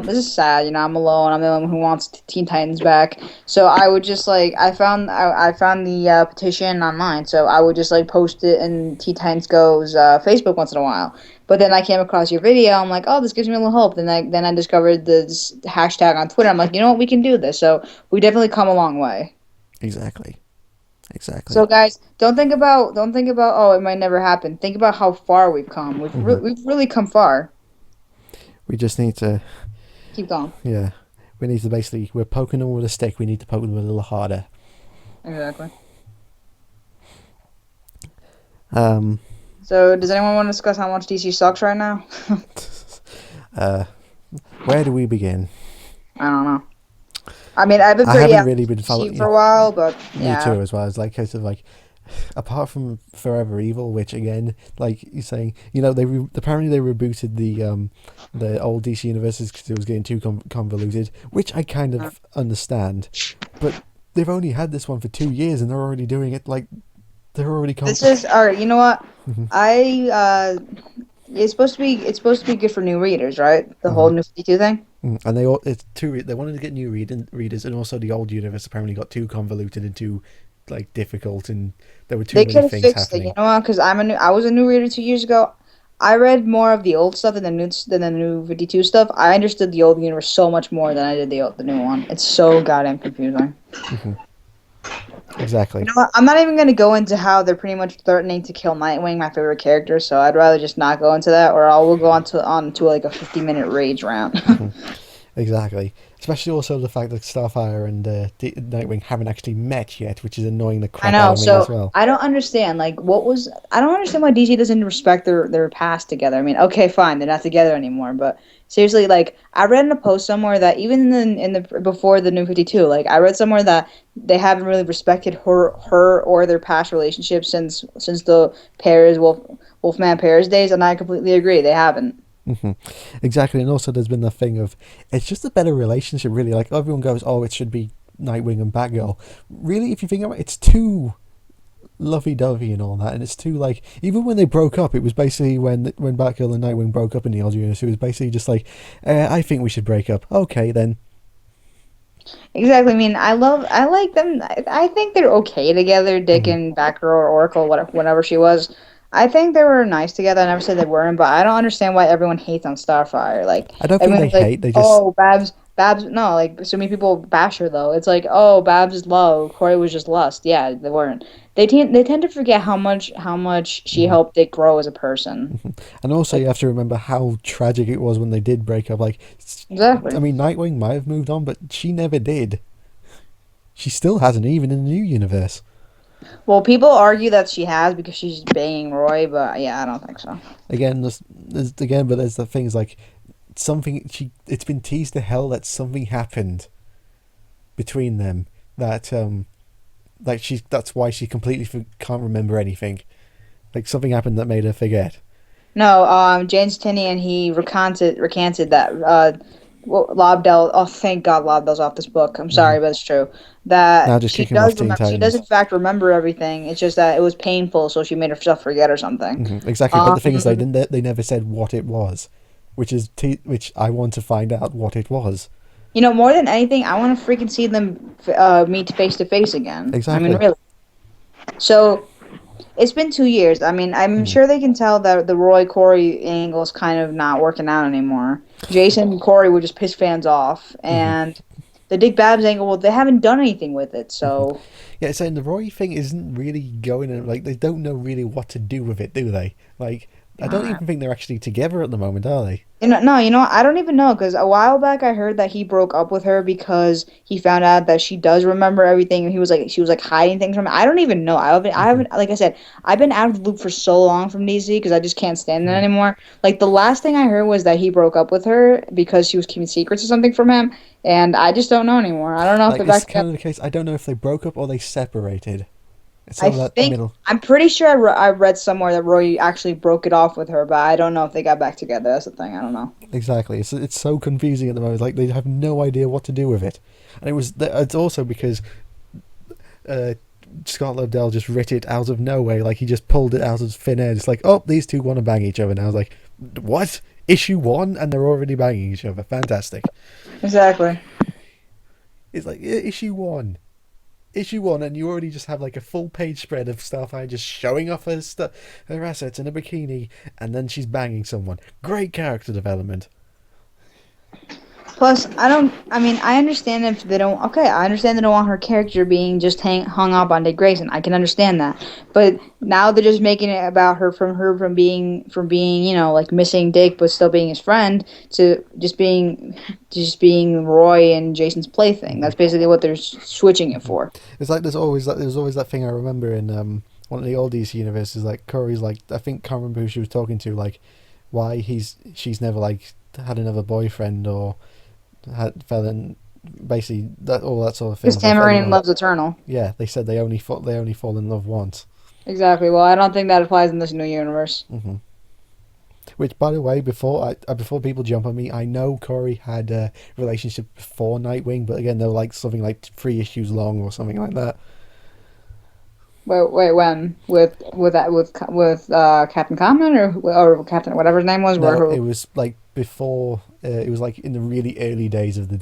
this is sad, I'm alone. I'm the only one who wants Teen Titans back. So I would just, like, I found the petition online, so I would just, like, post it in Teen Titans Go's Facebook once in a while. But then I came across your video. I'm like, oh, this gives me a little hope. Then I discovered this hashtag on Twitter. I'm like, you know what, we can do this. So we definitely come a long way. Exactly. So guys, don't think about oh it might never happen. Think about how far we've come. We've really come far. We just need to Keep going. Yeah. We need to basically, we're poking them with a stick, we need to poke them a little harder. Exactly. So does anyone want to discuss how much DC sucks right now? Where do we begin? I don't know. I mean, I've been I pretty haven't really been following for a while, but me too as well. It's like case of like, apart from Forever Evil, which again, like you're saying, apparently they rebooted the old DC universes because it was getting too convoluted, which I kind of understand, but they've only had this one for 2 years and they're already doing it like they're already. This is all right. You know what? It's supposed to be good for new readers, right? The whole New 52 thing. And they wanted to get new readers, and also the old universe apparently got too convoluted and too like difficult, and there were too many things happening. They could have fixed it, you know what? Because I was a new reader 2 years ago. I read more of the old stuff than the new 52 stuff. I understood the old universe so much more than I did the new one. It's so goddamn confusing. Exactly. You know what? I'm not even going to go into how they're pretty much threatening to kill Nightwing, my favorite character. So I'd rather just not go into that, or we'll go on to like a 50-minute rage round. Exactly. Especially also the fact that Starfire and Nightwing haven't actually met yet, which is annoying the crap out of me as well. I don't understand. I don't understand why DC doesn't respect their past together. I mean, okay, fine, they're not together anymore, but seriously, like, I read in a post somewhere that even in the before the New 52, like, I read somewhere that they haven't really respected her or their past relationships since the Wolfman Paris days, and I completely agree. They haven't. Exactly, and also there's been the thing of it's just a better relationship, really. Like, everyone goes, oh, it should be Nightwing and Batgirl. Really, if you think about it, it's too lovey-dovey and all that, and it's too, like, even when they broke up, it was basically when Batgirl and Nightwing broke up in the old universe, it was basically just like, I think we should break up. Okay, then. Exactly. I mean, I like them. I think they're okay together, Dick and Batgirl or Oracle, whatever she was. I think they were nice together. I never said they weren't, but I don't understand why everyone hates on Starfire. Like, I don't think they hate. They just Babs. No, like, so many people bash her though. It's like, oh, Babs is love. Corey was just lust. Yeah, they weren't. They tend to forget how much she helped Dick grow as a person. And also, you have to remember how tragic it was when they did break up. Like, exactly. I mean, Nightwing might have moved on, but she never did. She still hasn't, even in the new universe. Well, people argue that she has because she's banging Roy, but yeah, I don't think so. Again, there's the things like it's been teased to hell that something happened between them that that's why she completely can't remember anything. Like, something happened that made her forget. No, James Tinian, he recanted that. Lobdell. Oh, thank God, Lobdell's off this book. I'm sorry, but it's true. That she does in fact remember everything. It's just that it was painful, so she made herself forget or something. Exactly, but the thing is, they never said what it was, which I want to find out what it was. You know, more than anything, I want to freaking see them meet face to face again. Exactly. I mean, really. So, it's been 2 years. I mean, I'm sure they can tell that the Roy Corey angle is kind of not working out anymore. Jason and Corey would just piss fans off, and the Dick Babs angle, well, they haven't done anything with it, so. Yeah, so the Roy thing isn't really going, like, they don't know really what to do with it, do they? Like, I don't even think they're actually together at the moment, are they? No, I don't even know, because a while back I heard that he broke up with her because he found out that she does remember everything, and she was like hiding things from him. I don't even know. I haven't, like I said, I've been out of the loop for so long from DC because I just can't stand it anymore. Like, the last thing I heard was that he broke up with her because she was keeping secrets or something from him, and I just don't know anymore. I don't know if they're back together. Kind of the case. I don't know if they broke up or they separated. I'm pretty sure I read somewhere that Roy actually broke it off with her, but I don't know if they got back together. That's the thing. I don't know. Exactly. It's so confusing at the moment. Like, they have no idea what to do with it, and it's also because Scott Lobdell just writ it out of nowhere. Like, he just pulled it out of thin air. It's like, oh, these two want to bang each other. And I was like, what? Issue 1 and they're already banging each other. Fantastic. Exactly. It's like, issue 1. Issue 1, and you already just have like a full page spread of Starfire just showing off her assets in a bikini, and then she's banging someone. Great character development. Plus, I understand if they don't. Okay, I understand they don't want her character being just hung up on Dick Grayson. I can understand that, but now they're just making it about from being like missing Dick but still being his friend to just being Roy and Jason's plaything. That's basically what they're switching it for. It's like there's always that thing I remember in one of the old DC universes. Like Khary's like, I think, can't remember who she was talking to. Like, why she's never like had another boyfriend or fell in, basically all that sort of thing. Because Tamarind loves eternal. Yeah, they said they only fall in love once. Exactly. Well, I don't think that applies in this new universe. Mm-hmm. Which, by the way, before people jump on me, I know Khary had a relationship before Nightwing, but again, they were like something like 3 issues long or something like that. Wait, when with Captain Common or Captain whatever his name was? No, it was like before. It was like in the really early days of the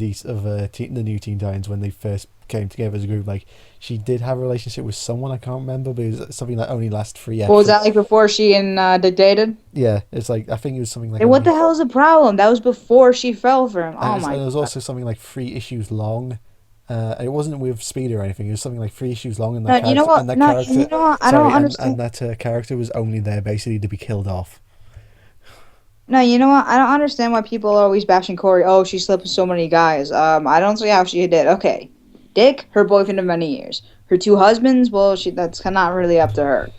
new Teen Titans when they first came together as a group. Like, she did have a relationship with someone, I can't remember, but it was something that only lasted 3 episodes. What was that, like before she and Dick dated? Yeah, it's like, I think it was something like. Hey, what the hell is the problem? That was before she fell for him. Oh my! And it was also something like 3 issues long. It wasn't with Speed or anything. It was something like 3 issues long, and that character, you know what? and that No, character, you know what? I don't understand. And that character was only there basically to be killed off. No, you know what? I don't understand why people are always bashing Khary. Oh, she slept with so many guys. I don't see how she did. Okay, Dick, her boyfriend of many years. Her 2 husbands, well, that's not really up to her.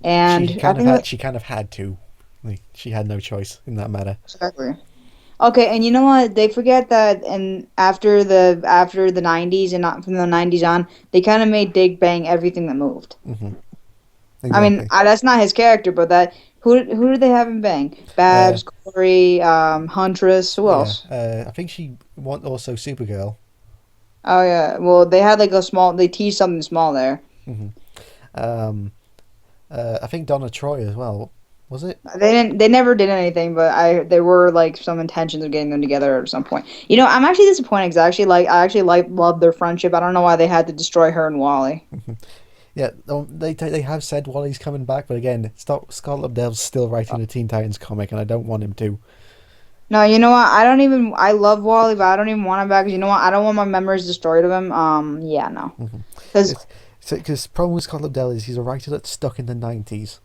And she kind of had to. Like, she had no choice in that matter. Exactly. Okay, and you know what? They forget that, and after the 90s and not from the 90s on, they kind of made Dick bang everything that moved. Mm-hmm. Exactly. I mean, that's not his character, but who did they have him bang? Babs, Khary, Huntress, who else? I think she also Supergirl. Oh yeah, well they had like they teased something small there. Mm-hmm. I think Donna Troy as well. Was it? They never did anything, but there were like some intentions of getting them together at some point. You know, I'm actually disappointed because I actually loved their friendship. I don't know why they had to destroy her and Wally. Yeah, they have said Wally's coming back, but again, Scott Lobdell's still writing the Teen Titans comic, and I don't want him to. No, you know what? I love Wally, but I don't even want him back because you know what? I don't want my memories destroyed of him. Yeah, no. Because the problem with Scott Lobdell is he's a writer that's stuck in the 90s.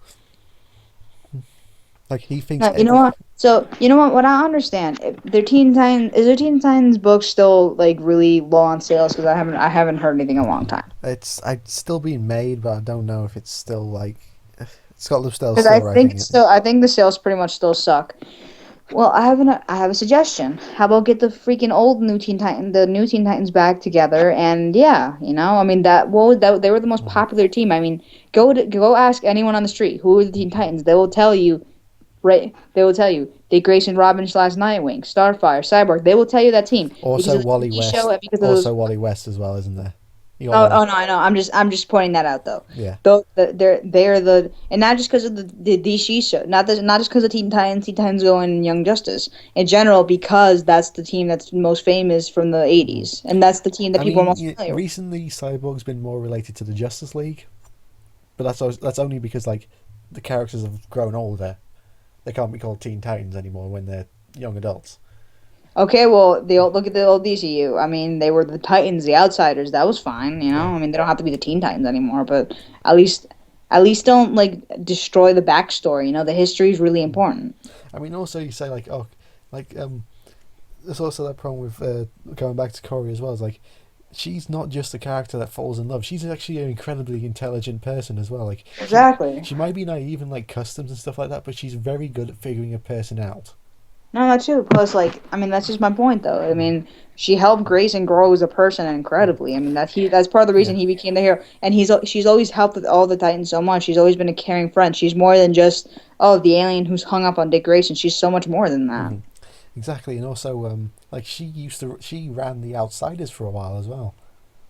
Like, he thinks. No, you know what? So you know what? What I understand, their Teen Titans book still like really low on sales? Because I haven't heard anything in a long time. It's still being made, but I don't know if it's still like Scott Lobdell's still writing it. I think the sales pretty much still suck. Well, I have a suggestion. How about get the freaking old new Teen Titans back together, and yeah, you know, I mean they were the most popular team. I mean, go ask anyone on the street who are the Teen Titans. They will tell you. Right, they will tell you Dick Grayson, Robin slash Nightwing, Starfire, Cyborg. They will tell you that team. Also, Wally West. Wally West as well, isn't there? No, I know. I'm just pointing that out though. Yeah. Though they're the and not just because of the DC show, not just because of Teen Titans Go and Young Justice in general, because that's the team that's most famous from the '80s, and that's the team that people are most familiar with. Recently, Cyborg's been more related to the Justice League, but that's only because like the characters have grown older. They can't be called Teen Titans anymore when they're young adults. Okay, well, look at the old DCU. I mean, they were the Titans, the Outsiders. That was fine, you know. I mean, they don't have to be the Teen Titans anymore, but at least don't like destroy the backstory. You know, the history is really important. I mean, also you say there's also that problem with going back to Khary as well. It's like, she's not just a character that falls in love. She's actually an incredibly intelligent person as well. Like, exactly. She might be naive in like customs and stuff like that, but she's very good at figuring a person out. No, that's true. Plus, I mean, that's just my point, though. I mean, she helped Grayson grow as a person incredibly. I mean, that's part of the reason he became the hero. And she's always helped with all the Titans so much. She's always been a caring friend. She's more than just the alien who's hung up on Dick Grayson. She's so much more than that. Mm-hmm. Exactly, and also she ran the Outsiders for a while as well.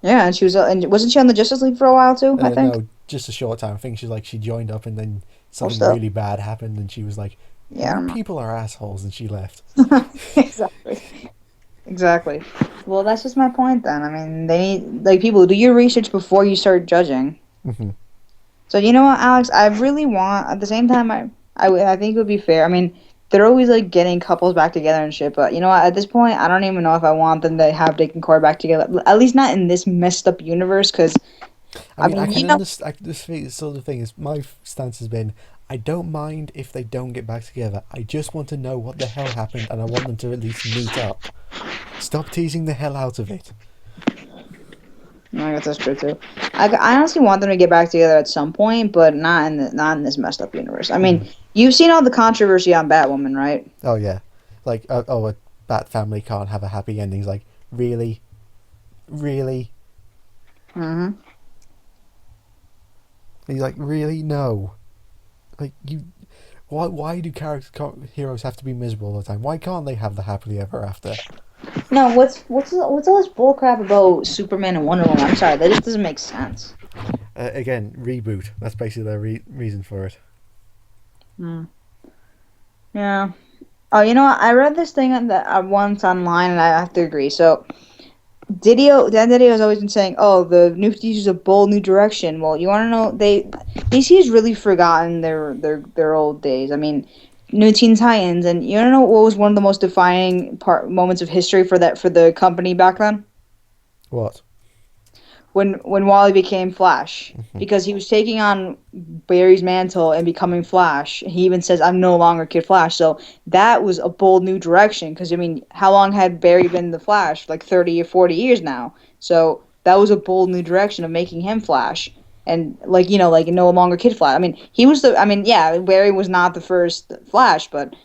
Yeah, and she was, and wasn't she on the Justice League for a while too? I think. No, just a short time. I think she joined up, and then Well, something still. really bad happened, and she was like, Yeah. "You people are assholes," and she left. Exactly. Exactly. Well, that's just my point then. I mean, they need, like, people, do your research before you start judging. Hmm. So you know what, Alex? I really want. At the same time, I think it would be fair. I mean, they're always like getting couples back together and shit. But you know what? At this point, I don't even know if I want them to have Dick and Corey back together. At least not in this messed up universe. Because I I mean, I mean, can understand. This sort of thing is my stance has been. I don't mind if they don't get back together. I just want to know what the hell happened, and I want them to at least meet up. Stop teasing the hell out of it. I guess that's true too. I honestly want them to get back together at some point, but not in this messed up universe. I mean, you've seen all the controversy on Batwoman, right? Oh yeah, like a Bat family can't have a happy ending. It's like really, really. Mm-hmm. He's like really no, like you. Why do heroes have to be miserable all the time? Why can't they have the happily ever after? No, what's all this bullcrap about Superman and Wonder Woman? I'm sorry, that just doesn't make sense. Again, reboot. That's basically their reason for it. Hmm. Yeah. Oh, you know what? I read this thing once online, and I have to agree. So, Dan Didio has always been saying, "Oh, the new DC is a bold new direction." Well, you want to know DC has really forgotten their old days. I mean, New Teen Titans, and you want to know what was one of the most defining moments of history for the company back then? What? When Wally became Flash, because he was taking on Barry's mantle and becoming Flash. He even says, "I'm no longer Kid Flash." So that was a bold new direction. Because I mean, how long had Barry been the Flash? Like 30 or 40 years now. So that was a bold new direction of making him Flash. And like like no longer Kid Flash. I mean, he was the. I mean, yeah, Barry was not the first Flash, but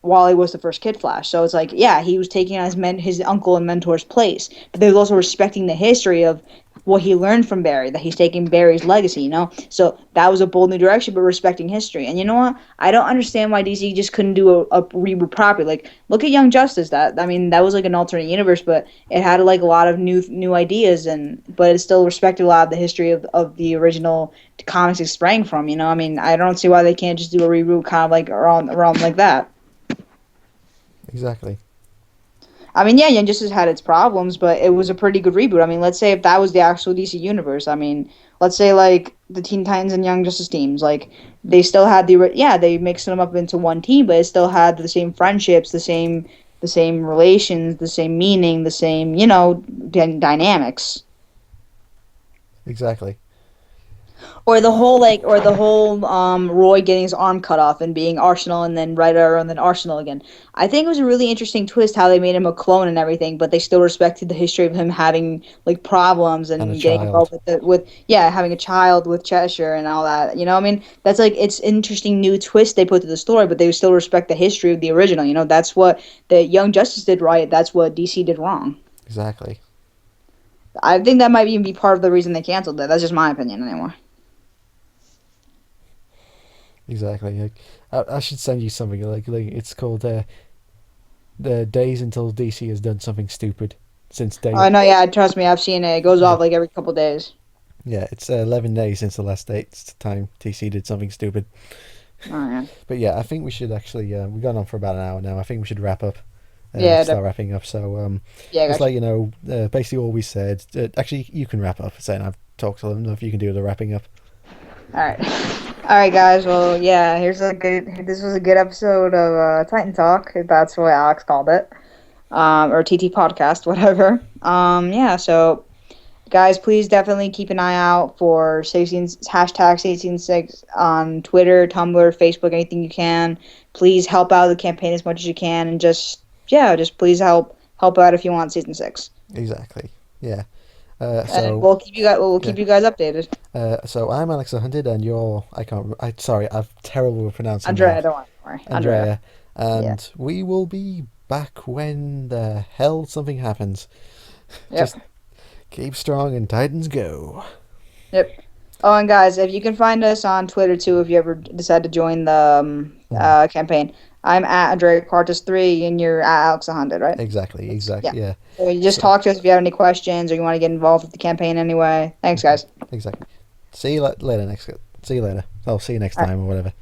Wally was the first Kid Flash. So it's like, yeah, he was taking on his uncle and mentor's place. But they was also respecting the history of what he learned from Barry, that he's taking Barry's legacy. So that was a bold new direction, but respecting history. And you know what? I don't understand why DC just couldn't do a reboot properly. Like, look at Young Justice. That was like an alternate universe, but it had like a lot of new ideas, but it still respected a lot of the history of the original comics it sprang from. I mean, I don't see why they can't just do a reboot kind of like around like that. Exactly. I mean, yeah, Young Justice had its problems, but it was a pretty good reboot. I mean, let's say if that was the actual DC universe. I mean, let's say like the Teen Titans and Young Justice teams, like they still had they mixed them up into one team, but it still had the same friendships, the same relations, the same meaning, the same dynamics. Exactly. Or the whole Roy getting his arm cut off and being Arsenal and then Ryder and then Arsenal again. I think it was a really interesting twist how they made him a clone and everything, but they still respected the history of him having like problems And a and getting child. involved with having a child with Cheshire and all that. I mean, that's like it's interesting new twist they put to the story, but they still respect the history of the original. That's what the Young Justice did right. That's what DC did wrong. Exactly. I think that might even be part of the reason they canceled it. That's just my opinion anymore. Exactly. Like, I should send you something like it's called the days until DC has done something stupid since day. Oh no, yeah, trust me, I've seen it. It goes Yeah. off like every couple days. Yeah, it's 11 days since the last time DC did something stupid. Oh yeah. But yeah, I think we should actually we've gone on for about an hour now. I think we should wrap up. Yeah, Start wrapping up. So yeah, just gotcha. let you know, basically all we said. Actually, you can wrap up. Saying I've talked to them. If you can do the wrapping up. All right, all right, guys. Well, yeah, This was a good episode of Titan Talk. That's what Alex called it, or TT Podcast, whatever. Yeah. So, guys, please definitely keep an eye out for hashtag 16.6 on Twitter, Tumblr, Facebook, anything you can. Please help out the campaign as much as you can, and just please help out if you want season 6. Exactly. Yeah. And So we'll keep you guys updated. so I'm Alex Hunted, and you're sorry, I'm terrible with pronouncing Andrea, that. don't worry. Andrea, Yeah. and we will be back when the hell something happens. Yep. Just keep strong and Titans go. Yep. Oh, and guys, if you can find us on Twitter too, if you ever decide to join campaign. I'm at Andrea Cartus 3, and you're at Alex 100, right? Exactly. Yeah. So you just talk to us if you have any questions or you want to get involved with the campaign anyway. Thanks, guys. Exactly. See you later. See you later. I'll see you next time or whatever.